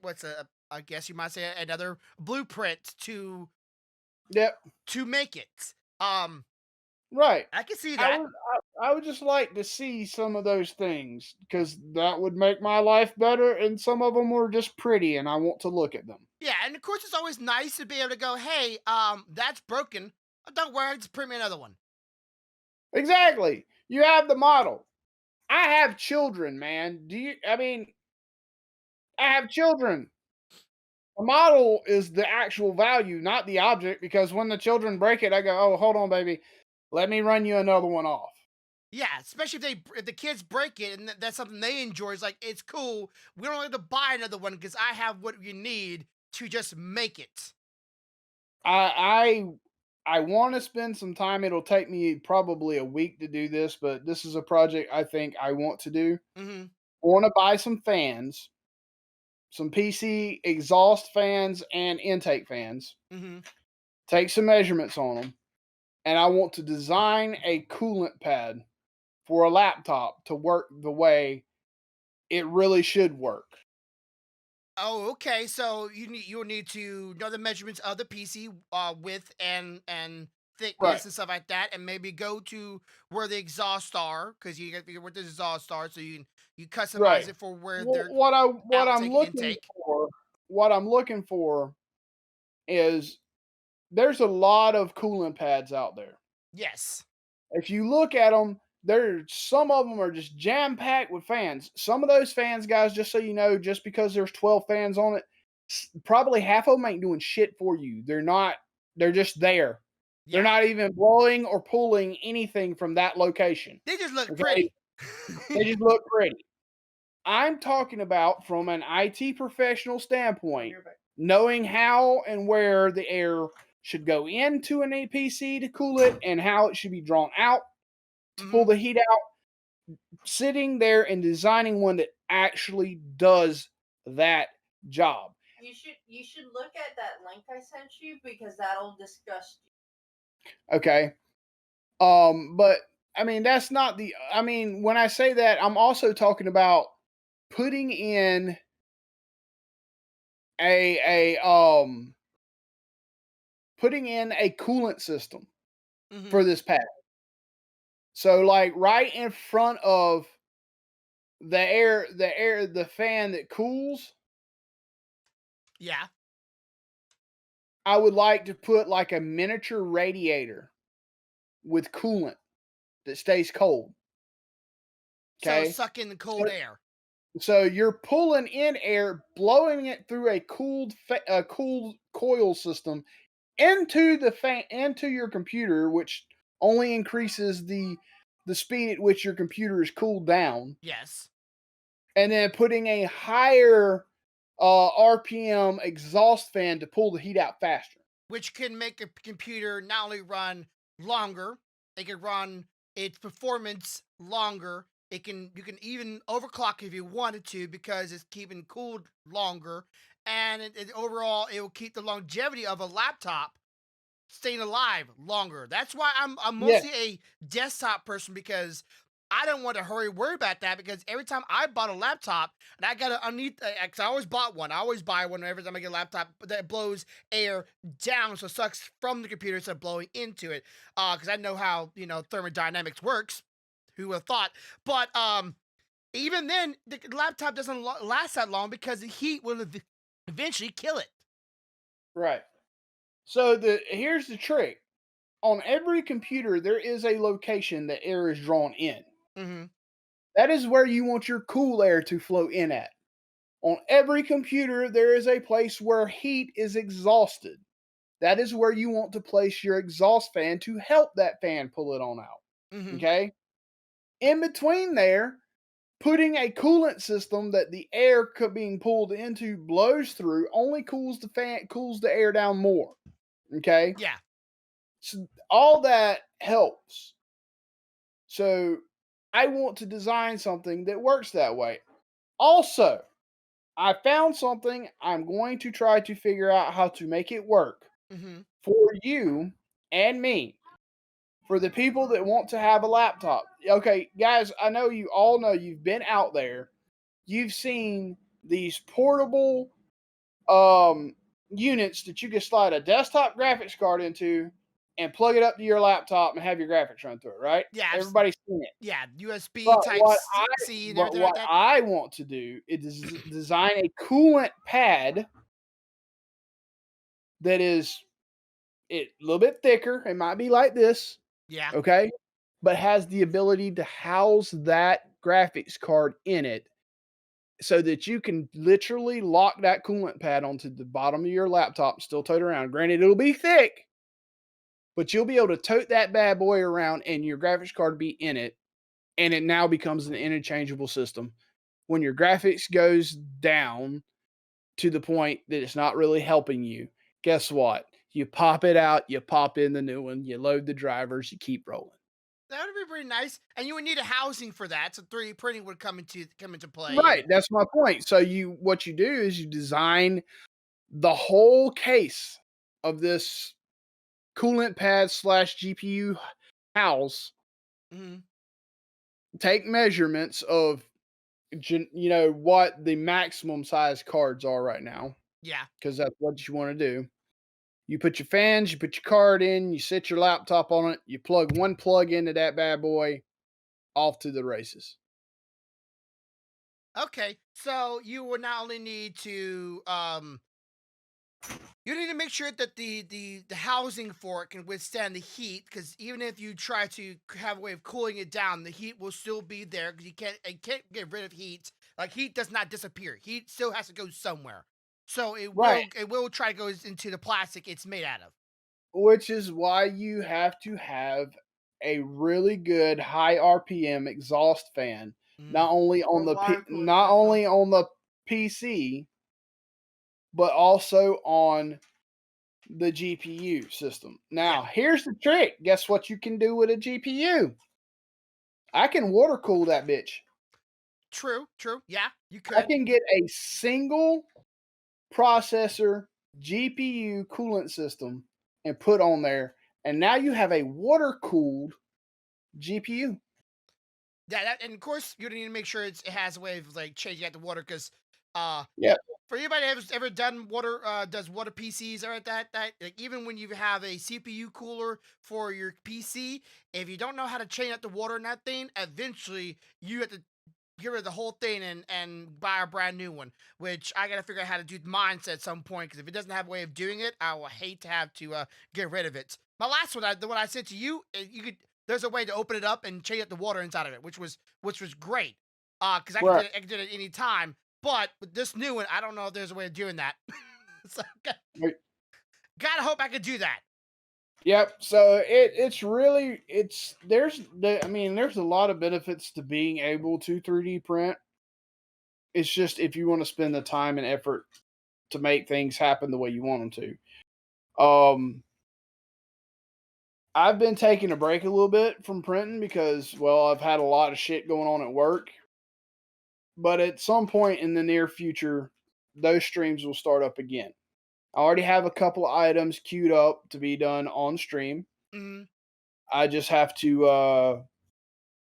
what's a I guess you might say another blueprint Yep. to make it. Right. I can see I that. would I would just like to see some of those things because that would make my life better, and some of them were just pretty, and I want to look at them. Yeah, and of course it's always nice to be able to go, hey, that's broken. Don't worry, just print me another one. Exactly. You have the model. I have children, man. I mean, I have children. The model is the actual value, not the object, because when the children break it, I go, "Oh, hold on, baby. Let me run you another one off." Yeah, especially if the kids break it and that's something they enjoy. It's like it's cool. We don't have to buy another one because I have what you need to just make it. I I want to spend some time. It'll take me probably a week to do this, but this is a project I think I want to do. Mm-hmm. I want to buy some fans, some PC exhaust fans and intake fans. Mm-hmm. Take some measurements on them, and I want to design a coolant pad for a laptop to work the way it really should work. Oh, okay. So you'll need to know the measurements of the PC width and Right, thickness and stuff like that, and maybe go to where the exhausts are because you got to figure where the exhaust are, so you customize right. it for where Wh- they're What I what I'm outtake and looking intake. for, what I'm looking for is there's a lot of coolant pads out there. Yes. If you look at them, there's some of them are just jam packed with fans. Some of those fans, guys, just so you know, just because there's 12 fans on it, probably half of them ain't doing shit for you. They're not. They're just there. They're Yeah. not even blowing or pulling anything from that location. They just look Okay, pretty. they just look pretty. I'm talking about from an IT professional standpoint, knowing how and where the air should go into an APC to cool it and how it should be drawn out to pull Hmm. the heat out, sitting there and designing one that actually does that job. You should look at that link I sent you because that'll disgust you. Okay. But I mean that's not the I mean, when I say that, I'm also talking about putting in a putting in a coolant system for Hmm. this pad. So like right in front of the fan that cools, Yeah. I would like to put like a miniature radiator with coolant that stays cold. So Okay. suck in the So, cold air. so you're pulling in air, blowing it through a cooled coil system into the fan into your computer, which only increases the speed at which your computer is cooled down, Yes. and then putting a higher RPM exhaust fan to pull the heat out faster. Which can make a computer not only run longer. It can run its performance longer. You can even overclock if you wanted to because it's keeping cooled longer, and overall it will keep the longevity of a laptop staying alive longer. That's why I'm Yeah. mostly a desktop person because I don't want to worry about that because every time I bought a laptop and I got it underneath, cause I always bought one. I always buy one every time I get a laptop that blows air down, so it sucks from the computer instead of blowing into it. Cause I know how thermodynamics works. Who would have thought? But even then, the laptop doesn't last that long because the heat will eventually kill it. Right. So here's the trick. On every computer, there is a location that air is drawn in. Mm-hmm. That is where you want your cool air to flow in at. On every computer, there is a place where heat is exhausted. That is where you want to place your exhaust fan to help that fan pull it on out. Mm-hmm. Okay? In between there, putting a coolant system that the air being pulled into blows through only cools the air down more. Okay? Yeah. So all that helps. So I want to design something that works that way. Also, I found something. I'm going to try to figure out how to make it work Mm-hmm. for you and me. For the people that want to have a laptop. Okay, guys, I know you all know you've been out there. You've seen these portable units that you can slide a desktop graphics card into and plug it up to your laptop and have your graphics run through it, right? Yeah. Everybody's seen it. Yeah, USB But type what I C and but everything like what that. I want to do is design a coolant pad that is a little bit thicker. It might be like this, Yeah. okay? But has the ability to house that graphics card in it so that you can literally lock that coolant pad onto the bottom of your laptop and still tote it around. Granted, it'll be thick, but you'll be able to tote that bad boy around and your graphics card be in it. And it now becomes an interchangeable system. When your graphics goes down to the point that it's not really helping you, guess what? You pop it out, you pop in the new one, you load the drivers, you keep rolling. That would be pretty nice, and you would need a housing for that, so 3D printing would come into play, Right, and that's my point. So what you do is you design the whole case of this coolant pad slash GPU house, mhm, take measurements of what the maximum size cards are right now, yeah. because that's what you want to do. You put your fans, you put your card in, you set your laptop on it, you plug one plug into that bad boy, off to the races. Okay, so you would not only need to, you need to make sure that the housing for it can withstand the heat, because even if you try to have a way of cooling it down, the heat will still be there because you can't get rid of heat. Like heat does not disappear. Heat still has to go somewhere. So Right. it will try to go into the plastic it's made out of. Which is why you have to have a really good high RPM exhaust fan, Mm, not only on Or the water cooling not system. only on the PC, but also on the GPU system. yeah. Now, here's the trick. Guess what you can do with a GPU? I can water cool that bitch. True. True. Yeah, you I could. can get a single processor GPU coolant system and put on there, and now you have a water cooled GPU. Yeah, and of course you need to make sure it has a way of like changing out the water because uh Yeah, for anybody who's ever done water does water PCs or that like even when you have a CPU cooler for your PC, if you don't know how to change out the water in that thing, eventually you have to get rid of the whole thing and buy a brand new one. Which I gotta figure out how to do mine at some point because if it doesn't have a way of doing it, I will hate to have to get rid of it. My last one, the one I sent to you, you could there's a way to open it up and change out the water inside of it, which was great. Because right. I could do it any time. But with this new one, I don't know if there's a way of doing that. So Right. gotta hope I could do that. Yep. So it's really there's a lot of benefits to being able to 3D print. It's just if you want to spend the time and effort to make things happen the way you want them to. I've been taking a break a little bit from printing because, well, I've had a lot of shit going on at work. But at some point in the near future, those streams will start up again. I already have a couple of items queued up to be done on stream. Mhm. I just have to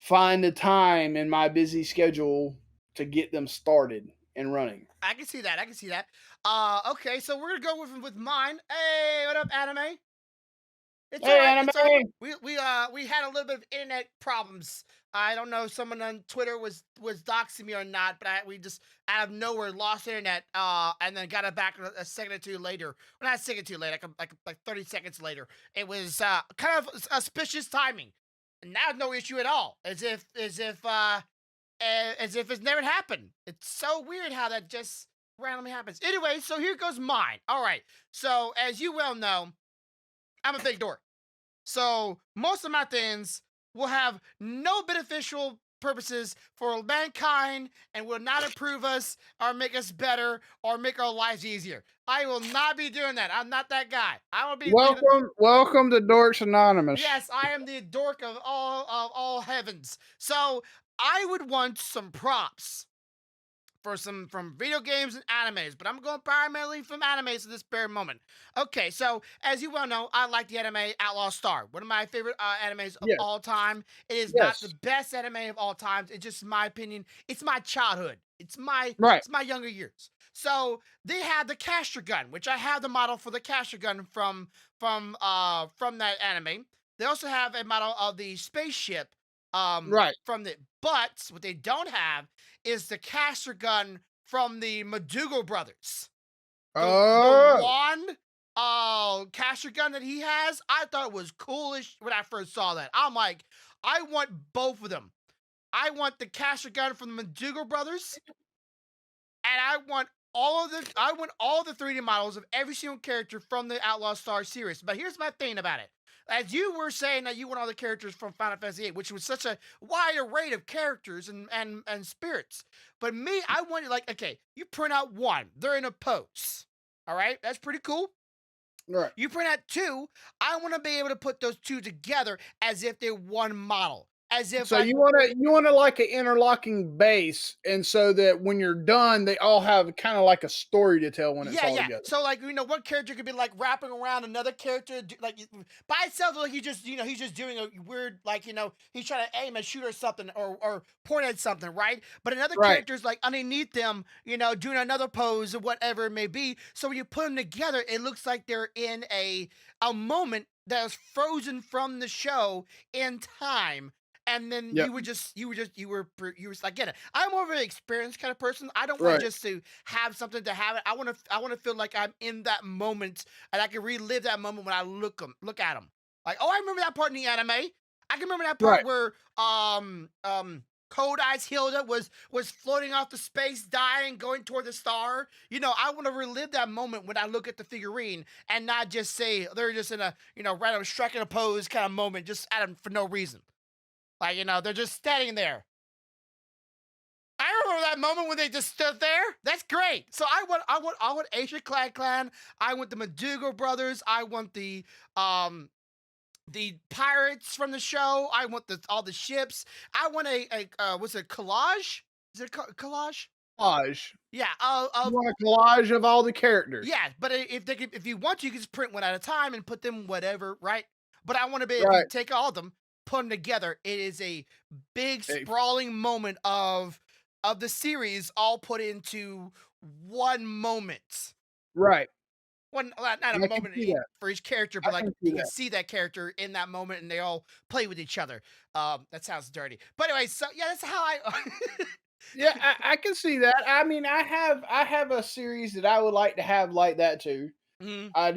find the time in my busy schedule to get them started and running. I can see that. I can see that. Okay, so we're gonna go with mine. Hey, what up, anime? It's all Hey, right. It's all right. anime! We had a little bit of internet problems. I don't know if someone on Twitter was doxing me or not, but we just out of nowhere lost internet. And then got it back a second or two later. Well, not a second or two later, like 30 seconds later. It was kind of auspicious timing. And now no issue at all. As if it's never happened. It's so weird how that just randomly happens. Anyway, so here goes mine. All right. So as you well know, I'm a big dork. So most of my things will have no beneficial purposes for mankind and will not improve us or make us better or make our lives easier. I will not be doing that. I'm not that guy. I will be thinking Welcome to Dorks Anonymous. yes, I am the dork of all heavens. So I would want some props for some from video games and animes, but I'm going primarily from animes at this bare moment. Okay, so as you well know, I like the anime Outlaw Star, one of my favorite animes of Yes, all time. It is not the yes, best anime of all time. It's just my opinion. It's my childhood. right, It's my younger years. So they had the caster gun, which I have the model for the caster gun from that anime. They also have a model of the spaceship right. from the but what they don't have is the caster gun from the McDougal brothers. The Oh, wand caster gun that he has, I thought it was coolish when I first saw that. I'm like, I want both of them. I want the caster gun from the McDougal brothers, and I want all the 3D models of every single character from the Outlaw Star series. But here's my thing about it. As you were saying that you want all the characters from Final Fantasy VIII, which was such a wide array of characters and spirits. But me, I wanted like, okay, you print out one, they're in a pose. All right, that's pretty cool. right. You print out two, I want to be able to put those two together as if they're one model. As if So like you want to like an interlocking base, and so that when you're done, they all have kind of like a story to tell when it's yeah, all yeah. together. So like one character could be like wrapping around another character like by itself. Like he just he's just doing a weird like he's trying to aim and shoot or something or point at something, right? But another Right, character's like underneath them, doing another pose or whatever it may be. So when you put them together, it looks like they're in a moment that is frozen from the show in time, and then yep, you were I get it. I'm more of an experienced kind of person. I don't want right, just to have something to have it. I want to feel like I'm in that moment and I can relive that moment when I look at them. Like, oh, I remember that part in the anime. I can remember that part right, where Cold Eyes Hilda was floating off the space, dying, going toward the star. I want to relive that moment when I look at the figurine and not just say they're just in a random striking a pose kind of moment, just at them for no reason. Like, they're just standing there. I remember that moment when they just stood there. That's great. So I want Asia Clan. I want the McDougal brothers. I want the pirates from the show. I want all the ships. I want what's it, collage? Is it collage? collage. Yeah, You want a collage of all the characters. yeah, but if you want to, you can just print one at a time and put them whatever, right? But I want to be able to Right. take all of them, put them together. It is a big Hey, sprawling moment of the series, all put into one moment. right. One, well, not a I can moment see that. for each character, I but like can see you can that. see that character in that moment, and they all play with each other. That sounds dirty, but anyway, so yeah, that's how I. Yeah, I can see that. I mean, I have a series that I would like to have like that too. Mhm. I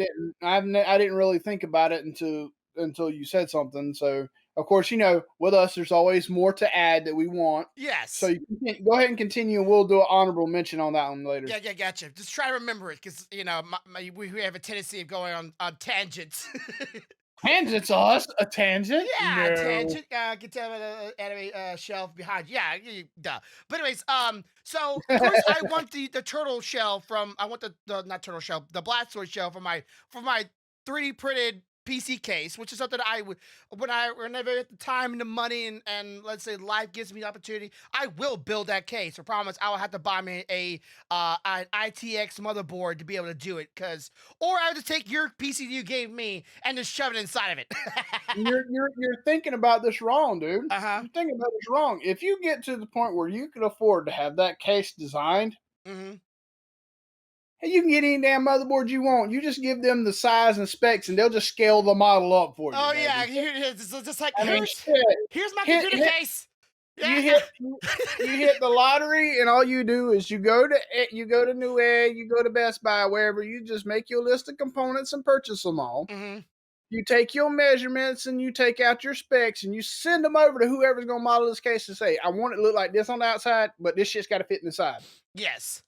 didn't really think about it until you said something. So of course, with us, there's always more to add that we want. So Yes. you can go ahead and continue, and we'll do an honorable mention on that one later. Yeah, yeah, gotcha. Just try to remember it, because we have a tendency of going on tangents. Tangents us a tangent? Yeah, No. tangent. Get to the anime shelf behind. Yeah, duh. But anyways, so of course I want the turtle shell from. I want the not turtle shell, the Blastoise shell for my 3D printed PC case, which is something I would, whenever I have the time and the money and let's say life gives me the opportunity, I will build that case. I promise I will have to buy me an ITX motherboard to be able to do it, or I have to take your PC you gave me and just shove it inside of it. You're thinking about this wrong, dude. Uh-huh. You're thinking about this wrong. If you get to the point where you can afford to have that case designed, Mm-hmm. hey, you can get any damn motherboard you want. You just give them the size and specs, and they'll just scale the model up for you, Oh yeah, baby. it's just like I mean, here's shit. here's my Hit, computer hit, case. Yeah. you hit you hit the lottery, and all you do is you go to Newegg, you go to Best Buy, wherever. You just make your list of components and purchase them all. Mm-hmm. You take your measurements and you take out your specs and you send them over to whoever's going to model this case and say, I want it to look like this on the outside, but this shit's got to fit in the side. Yes.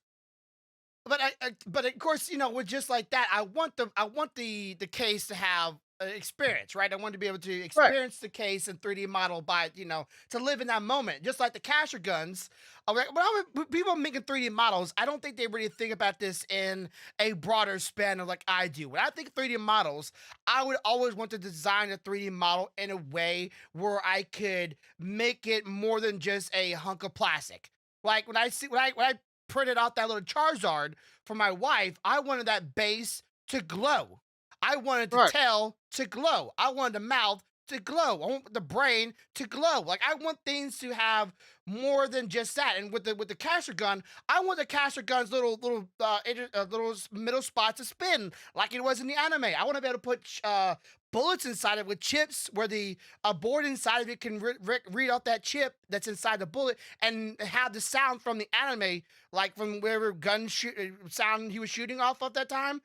But of course, with just like that, I want the case to have experience, right? I want to be able to Right. experience the case in 3D model by, to live in that moment. Just like the Casher guns. When people making 3D models, I don't think they really think about this in a broader span of like I do. When I think 3D models, I would always want to design a 3D model in a way where I could make it more than just a hunk of plastic. Like when I printed out that little Charizard for my wife, I wanted that base to glow. I wanted the Right. tail to glow. I wanted the mouth to glow. I want the brain to glow. Like I want things to have more than just that. And with the caster gun, I want the caster gun's little middle spot to spin like it was in the anime. I want to be able to put bullets inside it with chips where the board inside of it can read out that chip that's inside the bullet and have the sound from the anime, like from wherever sound he was shooting off at that time,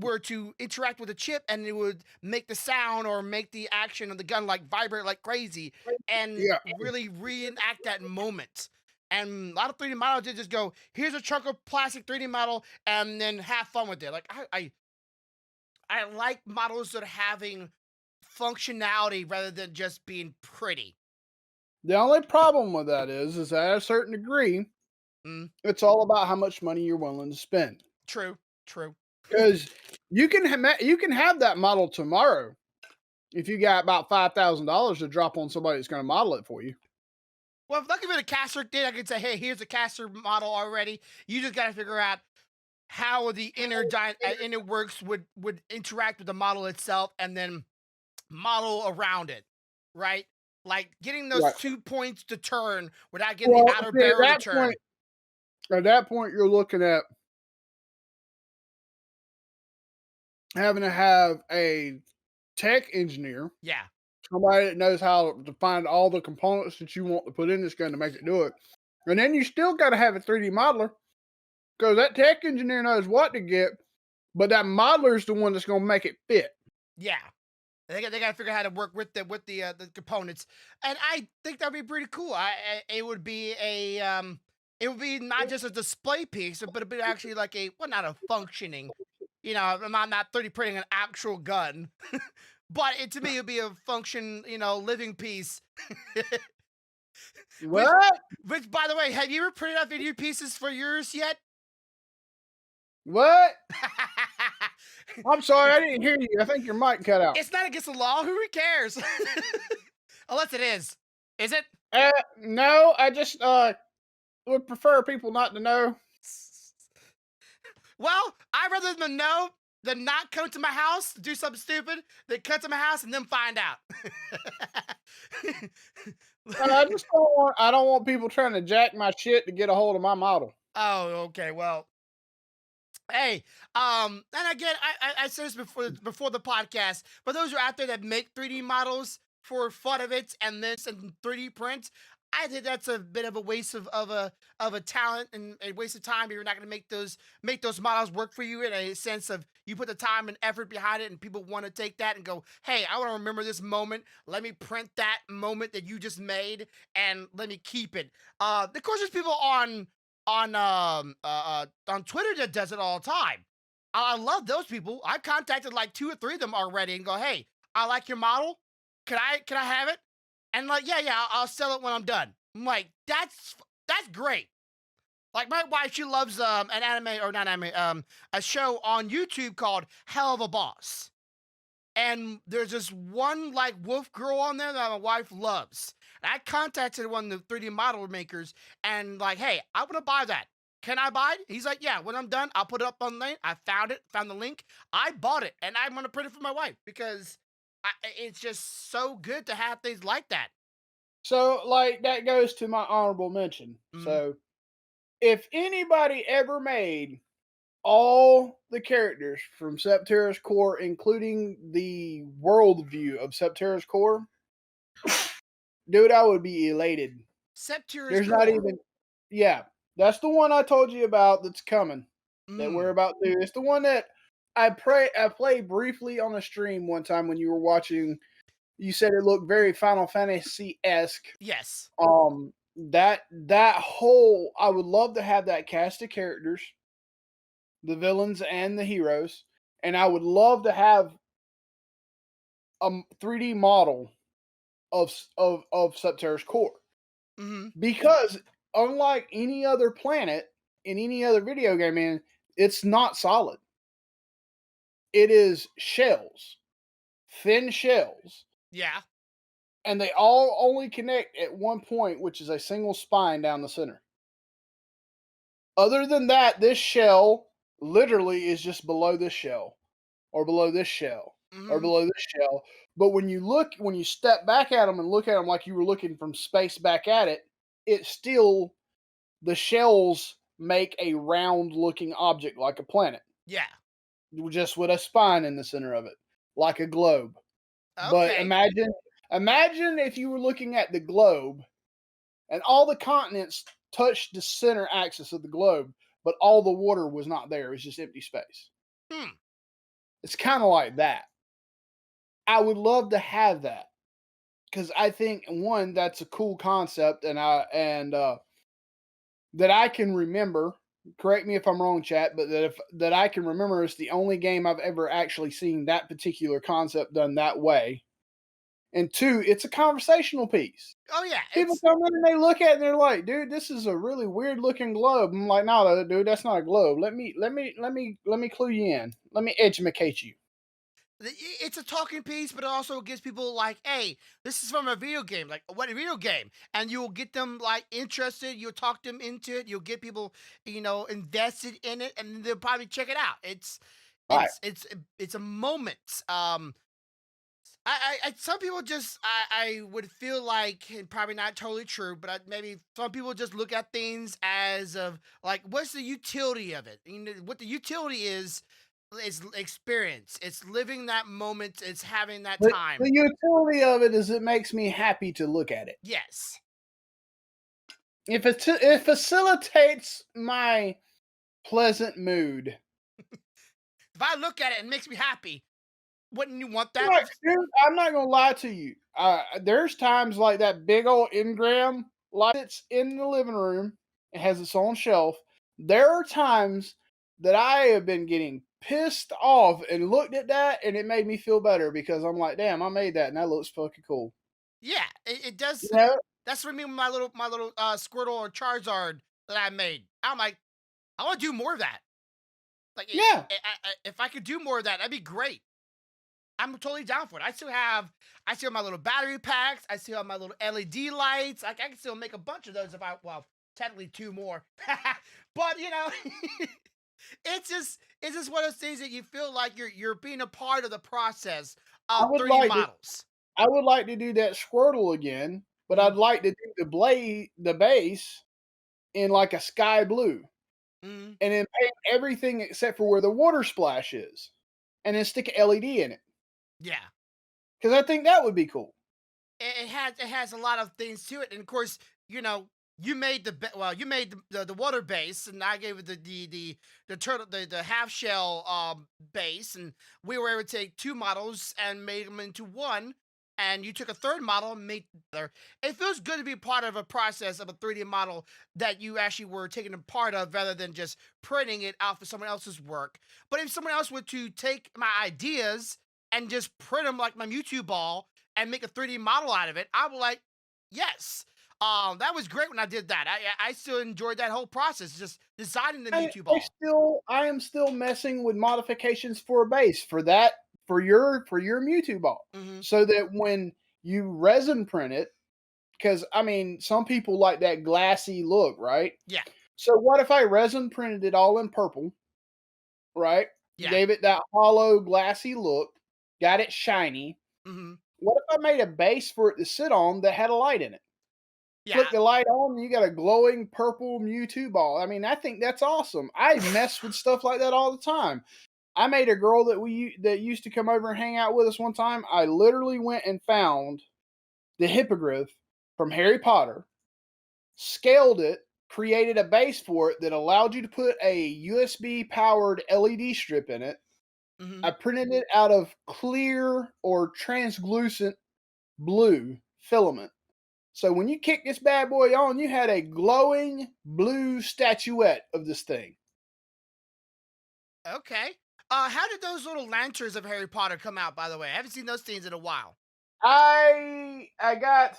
were to interact with the chip, and it would make the sound or make the action of the gun like vibrate like crazy and Yeah. really reenact that moment. And a lot of 3D models did just go, here's a chunk of plastic 3D model, and then have fun with it. Like I like models that are having functionality rather than just being pretty. The only problem with that is that at a certain degree, Mm, it's all about how much money you're willing to spend. true, true. Because you can have that model tomorrow if you got about $5,000 to drop on somebody that's going to model it for you. Well, if lucky for the caster did, I could say, hey, here's a caster model already. You just got to figure out how the inner works would interact with the model itself, and then model around it, right? Like getting those Right. 2 points to turn without getting Well, the outer see, barrel to turn. at that point, you're looking at having to have a tech engineer, Yeah. somebody that knows how to find all the components that you want to put in this gun to make it do it. And then you still got to have a 3D modeler because that tech engineer knows what to get, but that modeler is the one that's going to make it fit. Yeah. They got to figure out how to work with the components, and I think that'd be pretty cool. It would be it would be not just a display piece, but it'd be actually like not a functioning, I'm not 3D printing an actual gun, but to me it'd be a function, living piece. which, What? which by the way, have you ever printed out video pieces for yours yet? What? I'm sorry, I didn't hear you. I think your mic cut out. It's not against the law. Who cares? Unless it is. Is it? No, I just would prefer people not to know. Well, I'd rather them know than not come to my house, do something stupid, than come to my house and then find out. And I don't want people trying to jack my shit to get a hold of my model. Oh, okay. Well, hey, and again, I said this before the podcast, but those who are out there that make 3D models for fun of it and this and 3D print, I think that's a bit of a waste of a talent and a waste of time. You're not going to make those models work for you in a sense of you put the time and effort behind it, and people want to take that and go, hey, I want to remember this moment. Let me print that moment that you just made and let me keep it. Of course, there's people on Twitter that does it all the time. I love those people. I contacted like 2 or 3 of them already and go, hey, I like your model. Can I have it? And like, yeah, I'll sell it when I'm done. I'm like, that's great. Like my wife, she loves an anime or not anime, a show on YouTube called Hell of a Boss. And there's this one like wolf girl on there that my wife loves. And I contacted one of the 3D model makers and like, hey, I want to buy that. Can I buy it? He's like, yeah, when I'm done, I'll put it up on the link. I found it, found the link. I bought it and I'm going to print it for my wife because it's just so good to have things like that. So, like, that goes to my honorable mention. Mhm. So, if anybody ever made all the characters from Septerra's core, including the worldview of Septerra's core, dude, I would be elated. Septira's There's not core. even, yeah, that's the one I told you about that's coming. That we're Mm. about to do. It's the one that I played briefly on a stream one time when you were watching. You said it looked very Final Fantasy esque. Yes. That whole, I would love to have that cast of characters, the villains and the heroes, and I would love to have a 3D model of Septerra's core, Hmm. because unlike any other planet in any other video game, man, it's not solid. It is shells, thin shells, Yeah. and they all only connect at one point, which is a single spine down the center. Other than that, this shell literally is just below this shell, or below this shell, or Hmm. below this shell. But when you step back at them and look at them like you were looking from space back at it, it's still, the shells make a round looking object like a planet, Yeah. just with a spine in the center of it, like a globe. But Okay. imagine if you were looking at the globe and all the continents touched the center axis of the globe, but all the water was not there. It was just empty space. Hmm. It's kind of like that. I would love to have that because I think, one, that's a cool concept, and that I can remember. Correct me if I'm wrong, chat, but that I can remember, is the only game I've ever actually seen that particular concept done that way. And two, it's a conversational piece. Oh yeah. People It's come in and they look at it and they're like, "Dude, this is a really weird looking globe." I'm like, "No, dude, that's not a globe. Let me clue you in. Let me educate you." it's a talking piece, but it also gives people like, hey, this is from a video game. Like, what a video game? And you'll get them like interested. You'll talk them into it. You'll get people, invested in it, and they'll probably check it out. It's Right. it's it's it's a moment. Some people just I would feel like, and probably not totally true, but maybe some people just look at things as of like, what's the utility of it? What the utility is experience. It's living that moment. It's having that But time. the utility of it is it makes me happy to look at it. Yes. It facilitates my pleasant mood. If I look at it and it makes me happy, wouldn't you want that? Right, dude, I'm not gonna lie to you. There's times like that big old engram light that's in the living room. It has its own shelf. There are times that I have been getting pissed off and looked at that, and it made me feel better because I'm like, damn, I made that, and that looks fucking cool. Yeah, it does. You know? That's for me, my little Squirtle or Charizard that I made. I'm like, I want to do more of that. Like, Yeah. if I could do more of that, that'd be great. I'm totally down for it. I still have my little battery packs. I still have my little LED lights. I can still make a bunch of those if well, technically two more. But it's just one of those things that you feel like you're being a part of the process I of would 3D like to models. I would like to do that Squirtle again, but I'd Mm, like to do the base in like a sky blue, mm, and then paint everything except for where the water splash is, and then stick a LED in it, yeah. because I think that would be cool. It has a lot of things to it, and of course, you made you made the water base, and I gave it the turtle the half shell base, and we were able to take two models and made them into one. And you took a third model and made other. It feels good to be part of a process of a 3D model that you actually were taking a part of, rather than just printing it out for someone else's work. But if someone else were to take my ideas and just print them like my Mewtwo ball and make a 3D model out of it, I was like, yes. That was great when I did that. I still enjoyed that whole process, just designing the I Mewtwo I ball. still I am still messing with modifications for a base for that for your Mewtwo ball, so that when you resin print it, because I mean, some people like that glassy look, right? Yeah. So what if I resin printed it all in purple, right? Yeah. Gave it that hollow, glassy look, got it shiny. What if I made a base for it to sit on that had a light in it? Yeah. Flick the light on, and you got a glowing purple Mewtwo ball. I mean, I think that's awesome. I mess with stuff like that all the time. I made a girl that used to come over and hang out with us one time. I literally went and found the hippogriff from Harry Potter, scaled it, created a base for it that allowed you to put a USB powered LED strip in it. I printed it out of clear or translucent blue filament. So when you kick this bad boy on, you had a glowing blue statuette of this thing. Okay. How did those little lanterns of Harry Potter come out, by the way? I haven't seen those things in a while. I've got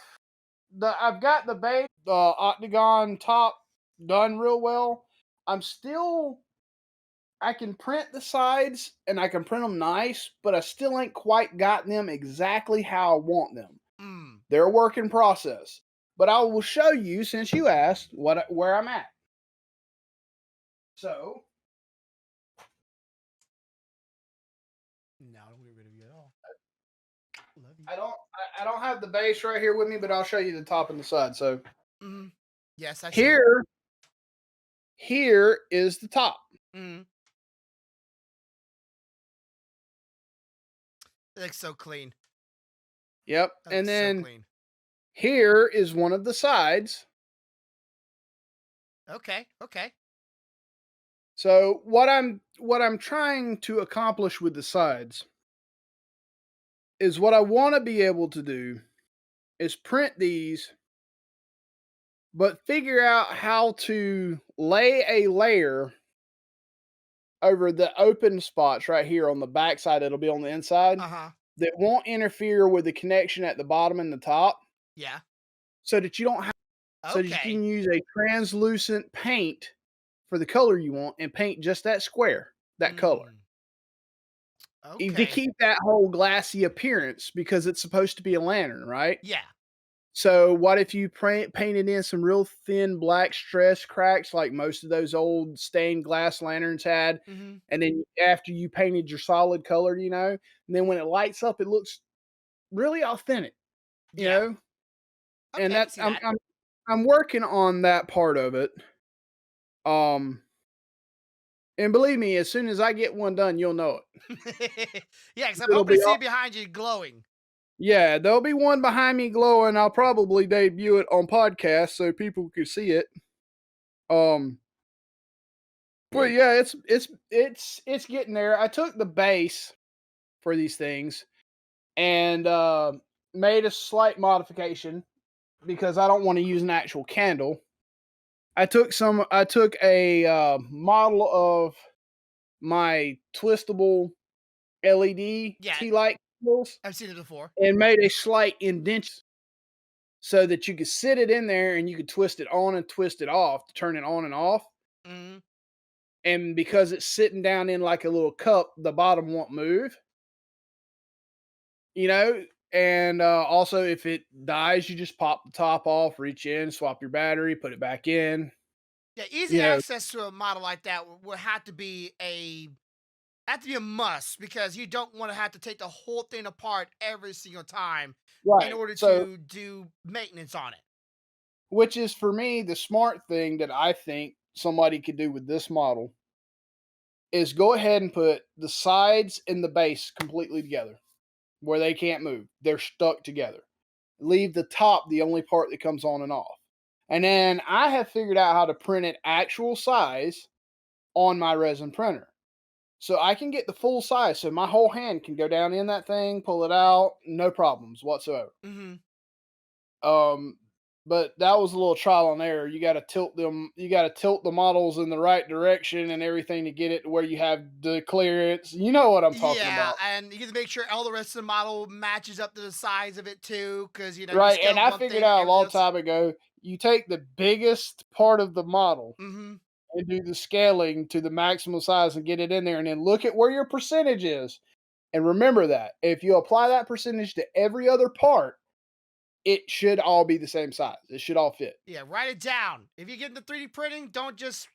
the base, the octagon top done real well. I can print the sides and I can print them nice, but I still ain't quite got them exactly how I want them. They're a work in process. But I will show you, since you asked, where I'm at. So no, I don't get rid of you at all. Love you. I don't have the base right here with me, but I'll show you the top and the side. So yes, I see. Here is the top. It looks so clean. Yep. And then so clean. Here is one of the sides. Okay. So what I'm trying to accomplish with the sides is what I want to be able to do is print these, but figure out how to lay a layer over the open spots right here on the back side. It'll be on the inside. That won't interfere with the connection at the bottom and the top. Yeah. So that you don't have so that you can use a translucent paint for the color you want and paint just that square, that color. To keep that whole glassy appearance, because it's supposed to be a lantern, right? Yeah. So what if you painted in some real thin black stress cracks like most of those old stained glass lanterns had, and then after you painted your solid color, and then when it lights up, it looks really authentic, you know? Okay, and that's I'm working on that part of it. And believe me, as soon as I get one done, you'll know it. Yeah, because I'm hoping to see behind you glowing. Yeah, there'll be one behind me glowing. I'll probably debut it on podcast so people can see it. But yeah, it's getting there. I took the base for these things and made a slight modification because I don't want to use an actual candle. I took a model of my twistable LED tea light candles. I've seen it before. And made a slight indentation so that you could sit it in there and you could twist it on and twist it off to turn it on and off. And because it's sitting down in like a little cup, the bottom won't move. And also if it dies, you just pop the top off, reach in, swap your battery, put it back in. Yeah, easy access to a model like that would have to be a must, because you don't want to have to take the whole thing apart every single time in order to do maintenance on it. Which is, for me, the smart thing that I think somebody could do with this model is go ahead and put the sides and the base completely together where they can't move. They're stuck together. Leave the top the only part that comes on and off. And then I have figured out how to print it actual size on my resin printer. So I can get the full size, so my whole hand can go down in that thing, pull it out, no problems whatsoever. But that was a little trial and error. You got to tilt them. You got to tilt the models in the right direction and everything to get it to where you have the clearance. You know what I'm talking about. Yeah, and you get to make sure all the rest of the model matches up to the size of it too, because right. And I figured out a long time ago. You take the biggest part of the model and do the scaling to the maximum size and get it in there, and then look at where your percentage is. And remember that if you apply that percentage to every other part, it should all be the same size. It should all fit. Yeah, write it down. If you get into 3D printing, don't just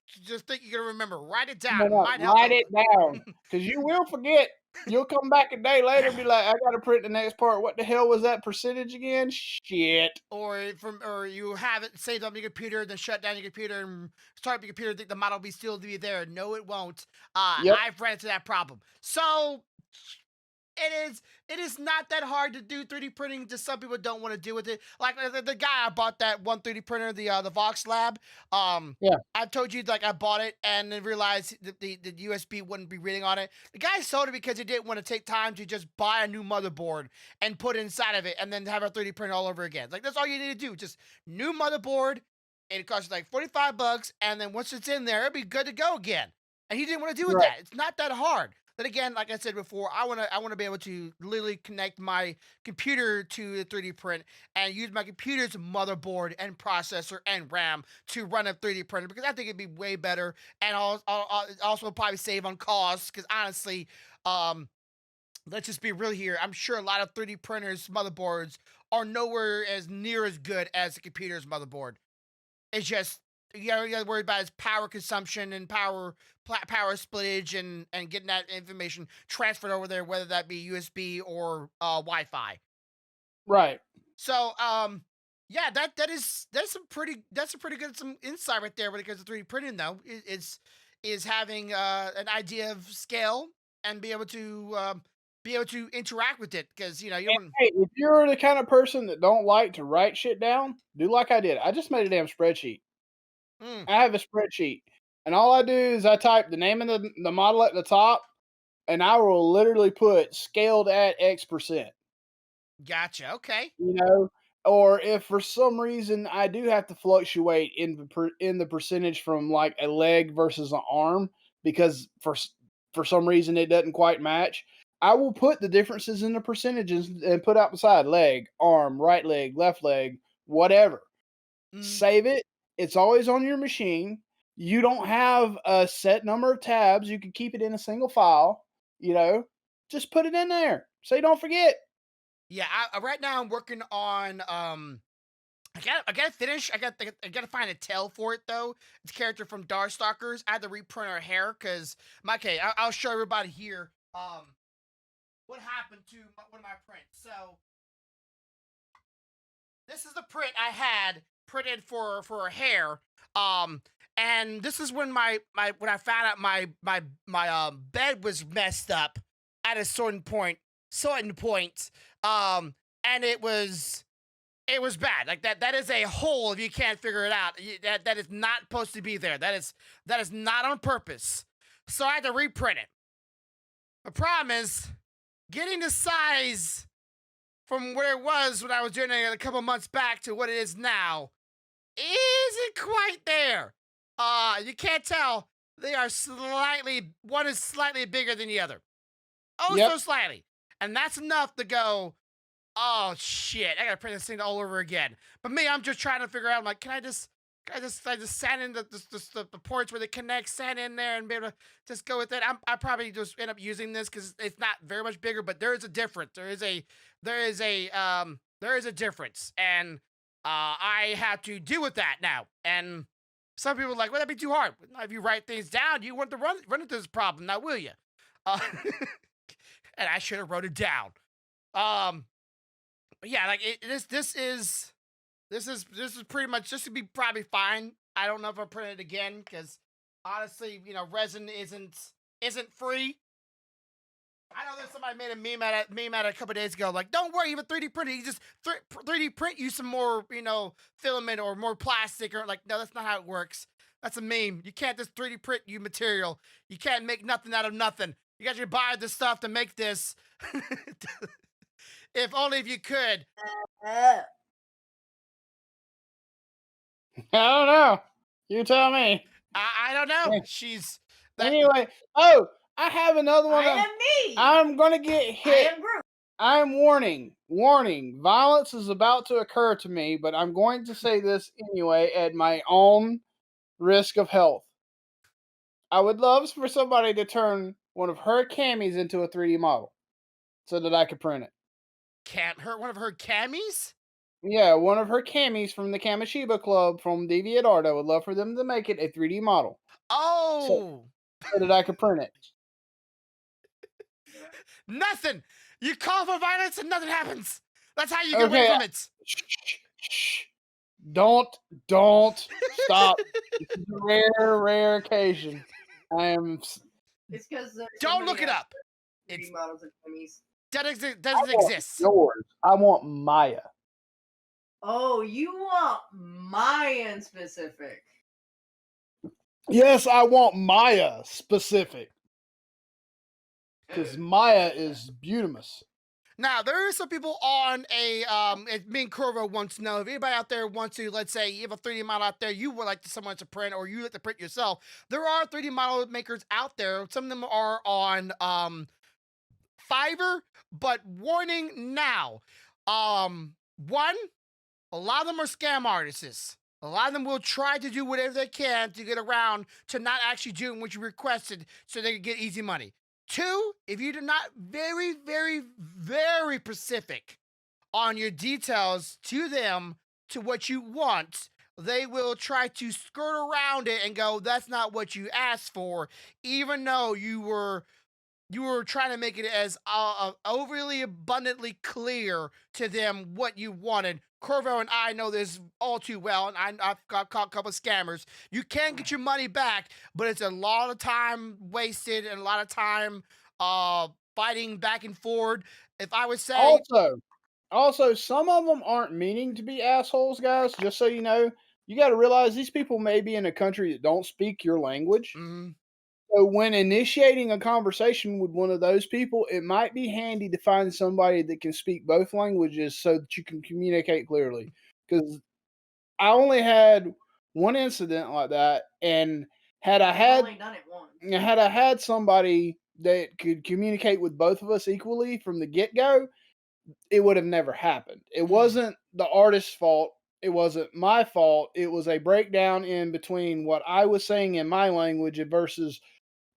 think you're gonna remember. Write it No, down. It no, might help write a it down because you will forget. You'll come back a day later and be like, I got to print the next part. What the hell was that percentage again? Shit. or you have it saved on your computer, then shut down your computer and start up your computer. Think the model will be still be there. No, it won't. Yep. I've ran into that problem. So it is not that hard to do 3D printing. Just some people don't want to deal with it. Like the guy I bought that one 3D printer, the Vox Lab. Yeah. I told you like I bought it and then realized the USB wouldn't be reading on it. The guy sold it because he didn't want to take time to just buy a new motherboard and put it inside of it and then have a 3D printer all over again. Like that's all you need to do. Just new motherboard. It costs like $45, and then once it's in there, it'll be good to go again. And he didn't want to do Right. that. It's not that hard. But again, like I said before, I wanna be able to literally connect my computer to the 3D print and use my computer's motherboard and processor and RAM to run a 3D printer because I think it'd be way better and also probably save on costs. Because honestly, um, let's just be real here. I'm sure a lot of 3D printers motherboards are nowhere as near as good as the computer's motherboard. It's just you gotta worry about his power consumption and power splittage and getting that information transferred over there, whether that be USB or Wi-Fi. Right. So yeah, that's a pretty good some insight right there when it comes to 3D printing though. Is having an idea of scale and be able to interact with it because you know you And don't. hey, if you're the kind of person that don't like to write shit down, do like I did. I just made a damn spreadsheet. Mm, I have a spreadsheet, and all I do is I type the name of the model at the top, and I will literally put scaled at X percent. gotcha. Okay. You know, or if for some reason I do have to fluctuate in the percentage from like a leg versus an arm because for some reason it doesn't quite match, I will put the differences in the percentages and put out beside leg, arm, right leg, left leg, whatever. Mm. Save it. It's always on your machine. You don't have a set number of tabs. You can keep it in a single file. You know, just put it in there so you don't forget. Yeah, right now I'm working on I gotta finish. I gotta find a tail for it though. It's a character from Darkstalkers. I had to reprint her hair because okay, I'll show everybody here what happened to one of my prints. So this is the print I had printed for her hair. And this is when when I found out my bed was messed up at a certain point. And it was bad. Like that is a hole if you can't figure it out. That is not supposed to be there. That is not on purpose. So I had to reprint it. The problem is getting the size from where it was when I was doing it a couple months back to what it is now isn't quite there. You can't tell. They are one is slightly bigger than the other. Oh, Yep. so slightly. And that's enough to go, oh shit, I gotta print this thing all over again. But me, I'm just trying to figure out. I'm like, can I just sand in the ports where they connect, sand in there, and be able to just go with it. I probably just end up using this because it's not very much bigger, but there is a difference. There is a difference, and I have to deal with that now. And some people are like, well, that'd be too hard. If you write things down, you want to run into this problem, now will you? Uh, and I should have wrote it down. Um, yeah, like this is pretty much just to be probably fine. I don't know if I'll print it again because honestly, you know, resin isn't free. I know that somebody made a meme at it a couple days ago. Like, don't worry, even 3D printing, you just 3D print you some more, you know, filament or more plastic or like. No, that's not how it works. That's a meme. You can't just 3D print you material. You can't make nothing out of nothing. You got to buy the stuff to make this. If only if you could. Uh, I don't know. You tell me. I don't know. Yeah. She's that. Anyway, oh, I have another one. I am me. I'm gonna get I hit. am Groot. I'm warning. Violence is about to occur to me, but I'm going to say this anyway at my own risk of health. I would love for somebody to turn one of her camis into a 3D model. so that I could print it. One of her camis? Yeah, one of her camis from the Kamashiba Club from DeviantArt. I would love for them to make it a 3D model so, Oh, so that I could print it. nothing. You call for violence and nothing happens. That's how you get away Okay, from it. shh. Don't stop. This is a rare occasion. I am. It's because Don't look it up. 3D models of Kimmy's. Doesn't exist. Yours. I want Maya. Oh, you want Mayan specific? Yes, I want Maya specific. Because Maya is beautiful. Now, there are some people on me and Corvo wants to know if anybody out there wants to, let's say, you have a 3D model out there, you would like someone to print, or you like to print yourself. There are 3D model makers out there. Some of them are on Fiverr, but warning now. One, a lot of them are scam artists. A lot of them will try to do whatever they can to get around to not actually doing what you requested so they can get easy money. Two, if you're not very, very, very specific on your details to them, to what you want, they will try to skirt around it and go, that's not what you asked for, even though you were trying to make it as overly abundantly clear to them what you wanted. Corvo and I know this all too well, and I've got caught a couple of scammers. You can get your money back, but it's a lot of time wasted and a lot of time fighting back and forward. If I would say... Also, some of them aren't meaning to be assholes, guys. Just so you know, you got to realize these people may be in a country that don't speak your language. Mm-hmm. So when initiating a conversation with one of those people, it might be handy to find somebody that can speak both languages so that you can communicate clearly. Because I only had one incident like that, and had I only done it once. had I had somebody that could communicate with both of us equally from the get-go, it would have never happened. It wasn't the artist's fault. It wasn't my fault. It was a breakdown in between what I was saying in my language versus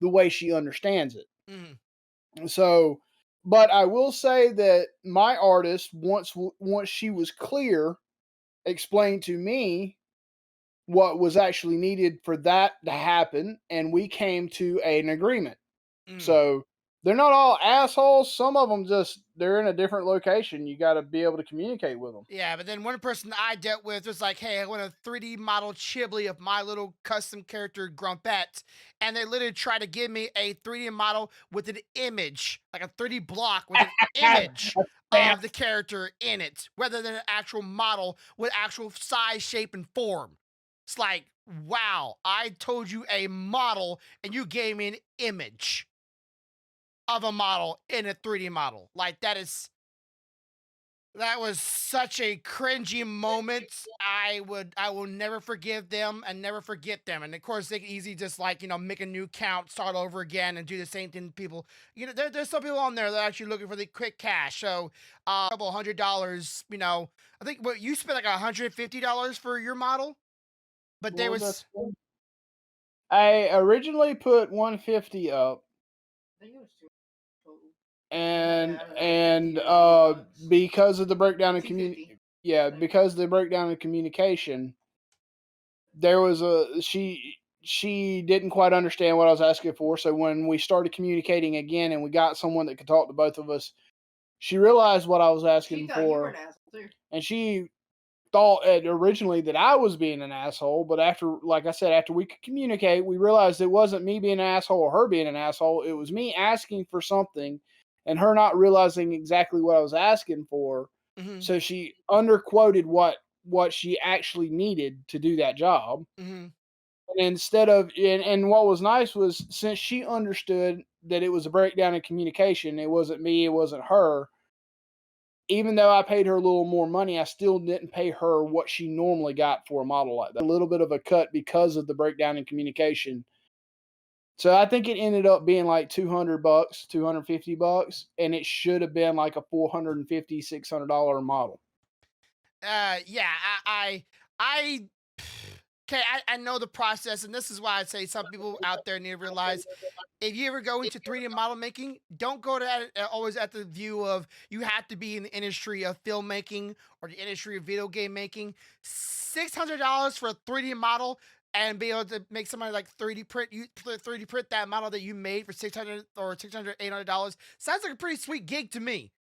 the way she understands it. Mm-hmm. So, but I will say that my artist, once she was clear, explained to me what was actually needed for that to happen, and we came to an agreement. So they're not all assholes. Some of them they're in a different location. You got to be able to communicate with them. Yeah, but then one person I dealt with was like, hey, I want a 3D model Chibli of my little custom character Grumpette. And they literally tried to give me a 3D model with an image, like a 3D block with an image of the character in it, rather than an actual model with actual size, shape, and form. It's like, wow, I told you a model and you gave me an image of a model in a 3D model. Like, that was such a cringy moment. I will never forgive them and never forget them. And of course, they can easily just, like, make a new count, start over again, and do the same thing to people. There's some people on there that are actually looking for the quick cash. So, a couple $100, I think what you spent like $150 for your model, but there was... I originally put 150 up. I think it was two total. And because of the breakdown of because of the breakdown in communication, there was she didn't quite understand what I was asking for. So when we started communicating again and we got someone that could talk to both of us, she realized what I was asking for. You were an asshole too. And she thought originally that I was being an asshole, but after, like I said, after we could communicate, we realized it wasn't me being an asshole or her being an asshole. It was me asking for something and her not realizing exactly what I was asking for. Mm-hmm. So she underquoted what she actually needed to do that job. Mm-hmm. And instead of, and what was nice was, since she understood that it was a breakdown in communication, it wasn't me, it wasn't her. Even though I paid her a little more money, I still didn't pay her what she normally got for a model like that. A little bit of a cut because of the breakdown in communication. So I think it ended up being like $200, $250, and it should have been like a $450, $600 model. Yeah, I Okay, I know the process, and this is why I say some people out there need to realize if you ever go into 3D model making, don't go to that always at the view of you have to be in the industry of filmmaking or the industry of video game making. $600 for a 3D model and be able to make somebody like 3D print that model that you made for 600 or 600 $800 sounds like a pretty sweet gig to me.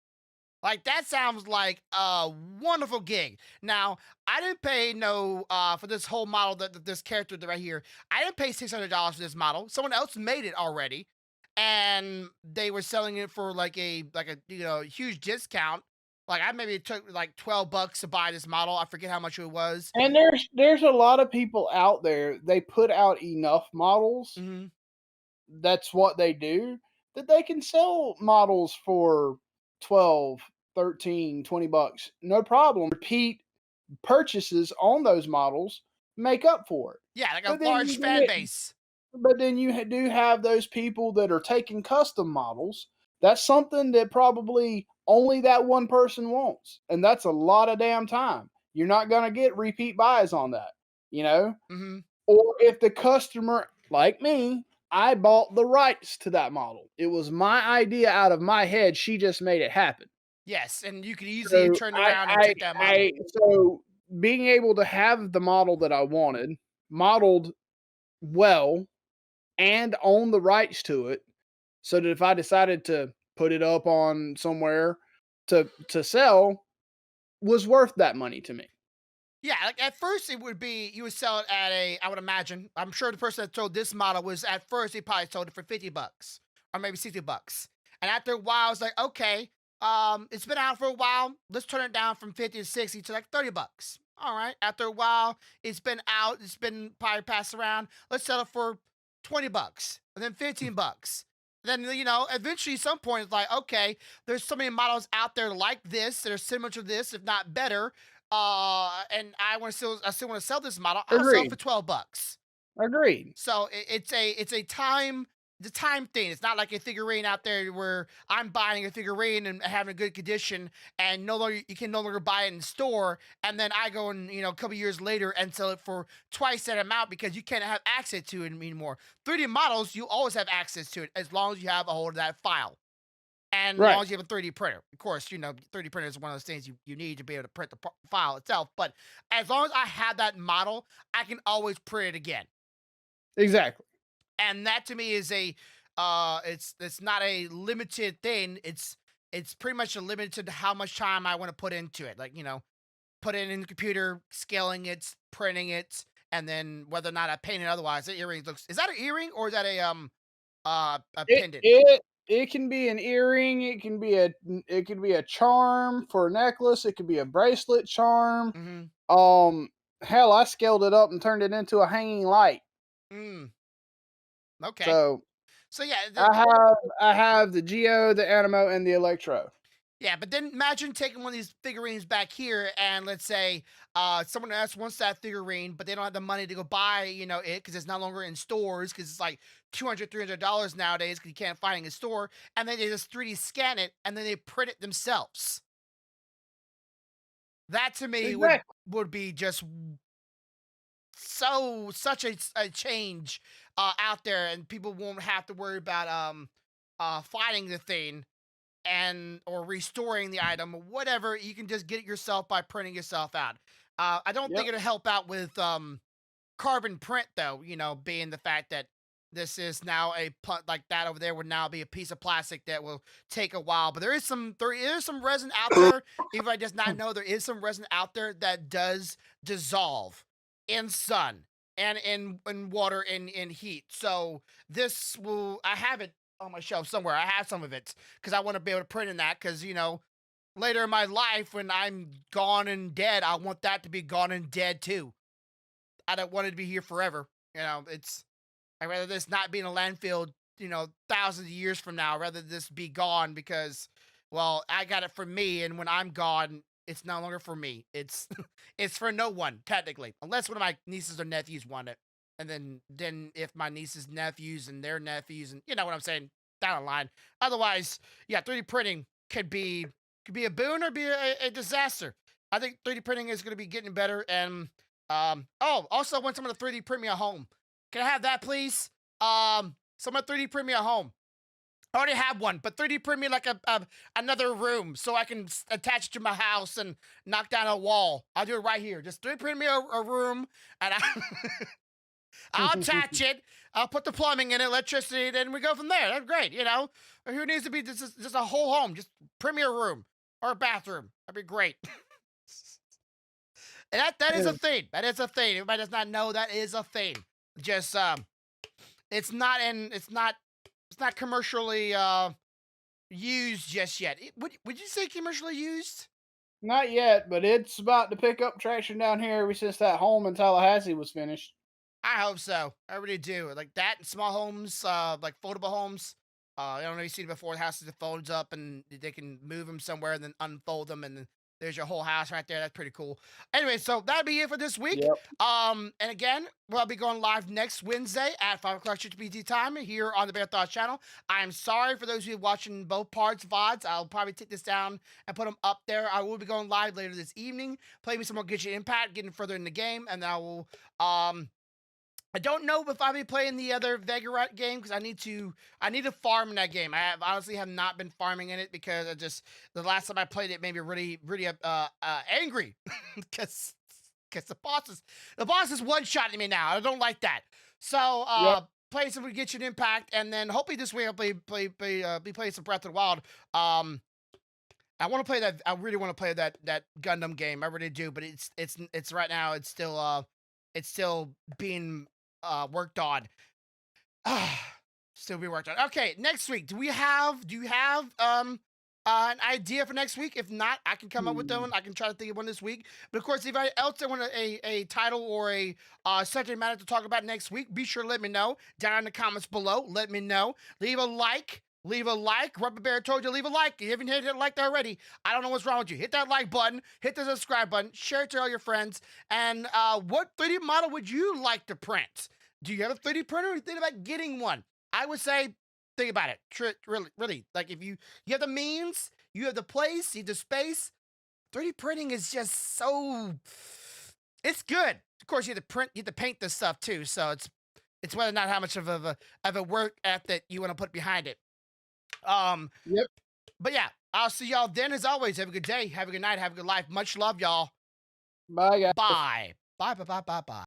Like that sounds like a wonderful gig. Now, I didn't pay no for this whole model this character right here. I didn't pay $600 for this model. Someone else made it already, and they were selling it for like a huge discount. Like I maybe took like $12 to buy this model. I forget how much it was. And there's a lot of people out there, they put out enough models, Hmm. that's what they do, that they can sell models for 12, 13, $20. No problem. Repeat purchases on those models make up for it. Yeah, like a But then large you fan get base. but then you do have those people that are taking custom models. That's something that probably only that one person wants, and that's a lot of damn time. You're not going to get repeat buys on that, you know? Hmm. Or if the customer, like me, I bought the rights to that model. It was my idea out of my head. She just made it happen. Yes, and you could easily So turn around and take that model. so being able to have the model that I wanted, modeled well, and own the rights to it, so that if I decided to put it up on somewhere to sell, was worth that money to me. Yeah, like at first it would be you would sell it at I would imagine. I'm sure the person that sold this model was at first he probably sold it for $50 or maybe $60. And after a while, it's like, okay, it's been out for a while. Let's turn it down from 50 to 60 to like $30. All right. After a while, it's been out, it's been probably passed around. Let's sell it for $20 and then $15. Then eventually some point it's like, okay, there's so many models out there like this that are similar to this, if not better, and I still want to sell this model. I'll sell it for Agreed. $12. Agreed. So it's a time the time thing. It's not like a figurine out there where I'm buying a figurine and having a good condition, and no longer you can no longer buy it in store, and then I go and a couple years later and sell it for twice that amount because you can't have access to it anymore. 3D models, you always have access to it as long as you have a hold of that file. And as long Right. as you have a 3D printer. Of course, 3D printer is one of those things you need to be able to print the file itself. But as long as I have that model, I can always print it again. Exactly. And that to me is it's not a limited thing. It's pretty much a limited to how much time I want to put into it. Like, put it in the computer, scaling it, printing it, and then whether or not I paint it otherwise. The earring looks is that an earring or is that a It pendant? it it can be an earring, it can be a charm for a necklace, it could be a bracelet charm. Mm-hmm. Um, hell, I scaled it up and turned it into a hanging light. Mm. Okay. So So yeah, I have the Geo, the Animo, and the Electro. yeah, but then imagine taking one of these figurines back here, and let's say someone else wants that figurine, but they don't have the money to go buy, it because it's no longer in stores because it's like $200, $300 nowadays because you can't find it in a store, and then they just 3D scan it and then they print it themselves. That to me Exactly. would be just such a change out there, and people won't have to worry about finding the thing and or restoring the item or whatever. You can just get it yourself by printing yourself out. I don't think Yep. it'll help out with carbon print though, being the fact that this is now like that over there would now be a piece of plastic that will take a while. But there is some resin out there. Even if I just not know, there is some resin out there that does dissolve in sun and in water and in heat. So this will I have it on my shelf somewhere. I have some of it because I want to be able to print in that because later in my life when I'm gone and dead, I want that to be gone and dead too. I don't want it to be here forever. I'd rather this not be in a landfill, thousands of years from now, rather this be gone because, well, I got it for me, and when I'm gone, it's no longer for me. It's it's for no one technically, unless one of my nieces or nephews want it, and then if my nieces, nephews, and their nephews, and you know what I'm saying, down the line. Otherwise, yeah, 3D printing could be a boon or be a disaster. I think 3D printing is going to be getting better, and Oh, also I want someone to 3D print me a home. Can I have that, please? Someone 3D print me a home. I already have one, but 3D print me like another room so I can attach it to my house and knock down a wall. I'll do it right here. Just 3D print me a room, and I'll attach it. I'll put the plumbing in it, electricity, and we go from there. That's great, you know. Who needs to be just a whole home? Just print me a room or a bathroom. That'd be great. And that is a thing. That is a thing. Everybody does not know that is a thing. Just it's not commercially used just yet. Would you say commercially used? Not yet, but it's about to pick up traction down here ever since that home in Tallahassee was finished. I hope so. I really do. Like that and small homes, like foldable homes. I don't know if you've seen it before. The houses that folds up and they can move them somewhere and then unfold them and then there's your whole house right there. That's pretty cool. Anyway, so that'll be it for this week. Yep. And again, we'll be going live next Wednesday at 5 o'clock PT time here on the BearThoughts channel. I'm sorry for those who are watching both parts VODs. I'll probably take this down and put them up there. I will be going live later this evening, playing some more Genshin Impact, getting further in the game, and I will I don't know if I'll be playing the other Vega game because I need to farm in that game. I honestly have not been farming in it because the last time I played it made me really angry because the boss is one shotting me now. I don't like that. So playing some Genshin Impact and then hopefully this week I'll be playing some Breath of the Wild. I want to play that. I really want to play that Gundam game. I really do, but it's right now. It's still being worked on. Still be worked on. Okay, next week. Do you have an idea for next week? If not, I can come up with one. I can try to think of one this week. But of course, if anybody else want a title or a subject matter to talk about next week, be sure to let me know down in the comments below. Let me know. Leave a like. Rubber Bear told you to leave a like. If you haven't hit that like already, I don't know what's wrong with you. Hit that like button. Hit the subscribe button. Share it to all your friends. And what 3D model would you like to print? Do you have a 3D printer or you think about getting one? I would say think about it. Really. Like if you have the means, you have the place, you have the space. 3D printing is just so... It's good. Of course, you have to paint this stuff too. So it's whether or not how much of a work ethic you want to put behind it. Yep. But yeah, I'll see y'all then. As always, have a good day, have a good night, have a good life. Much love, y'all. Bye, guys. Bye. Bye.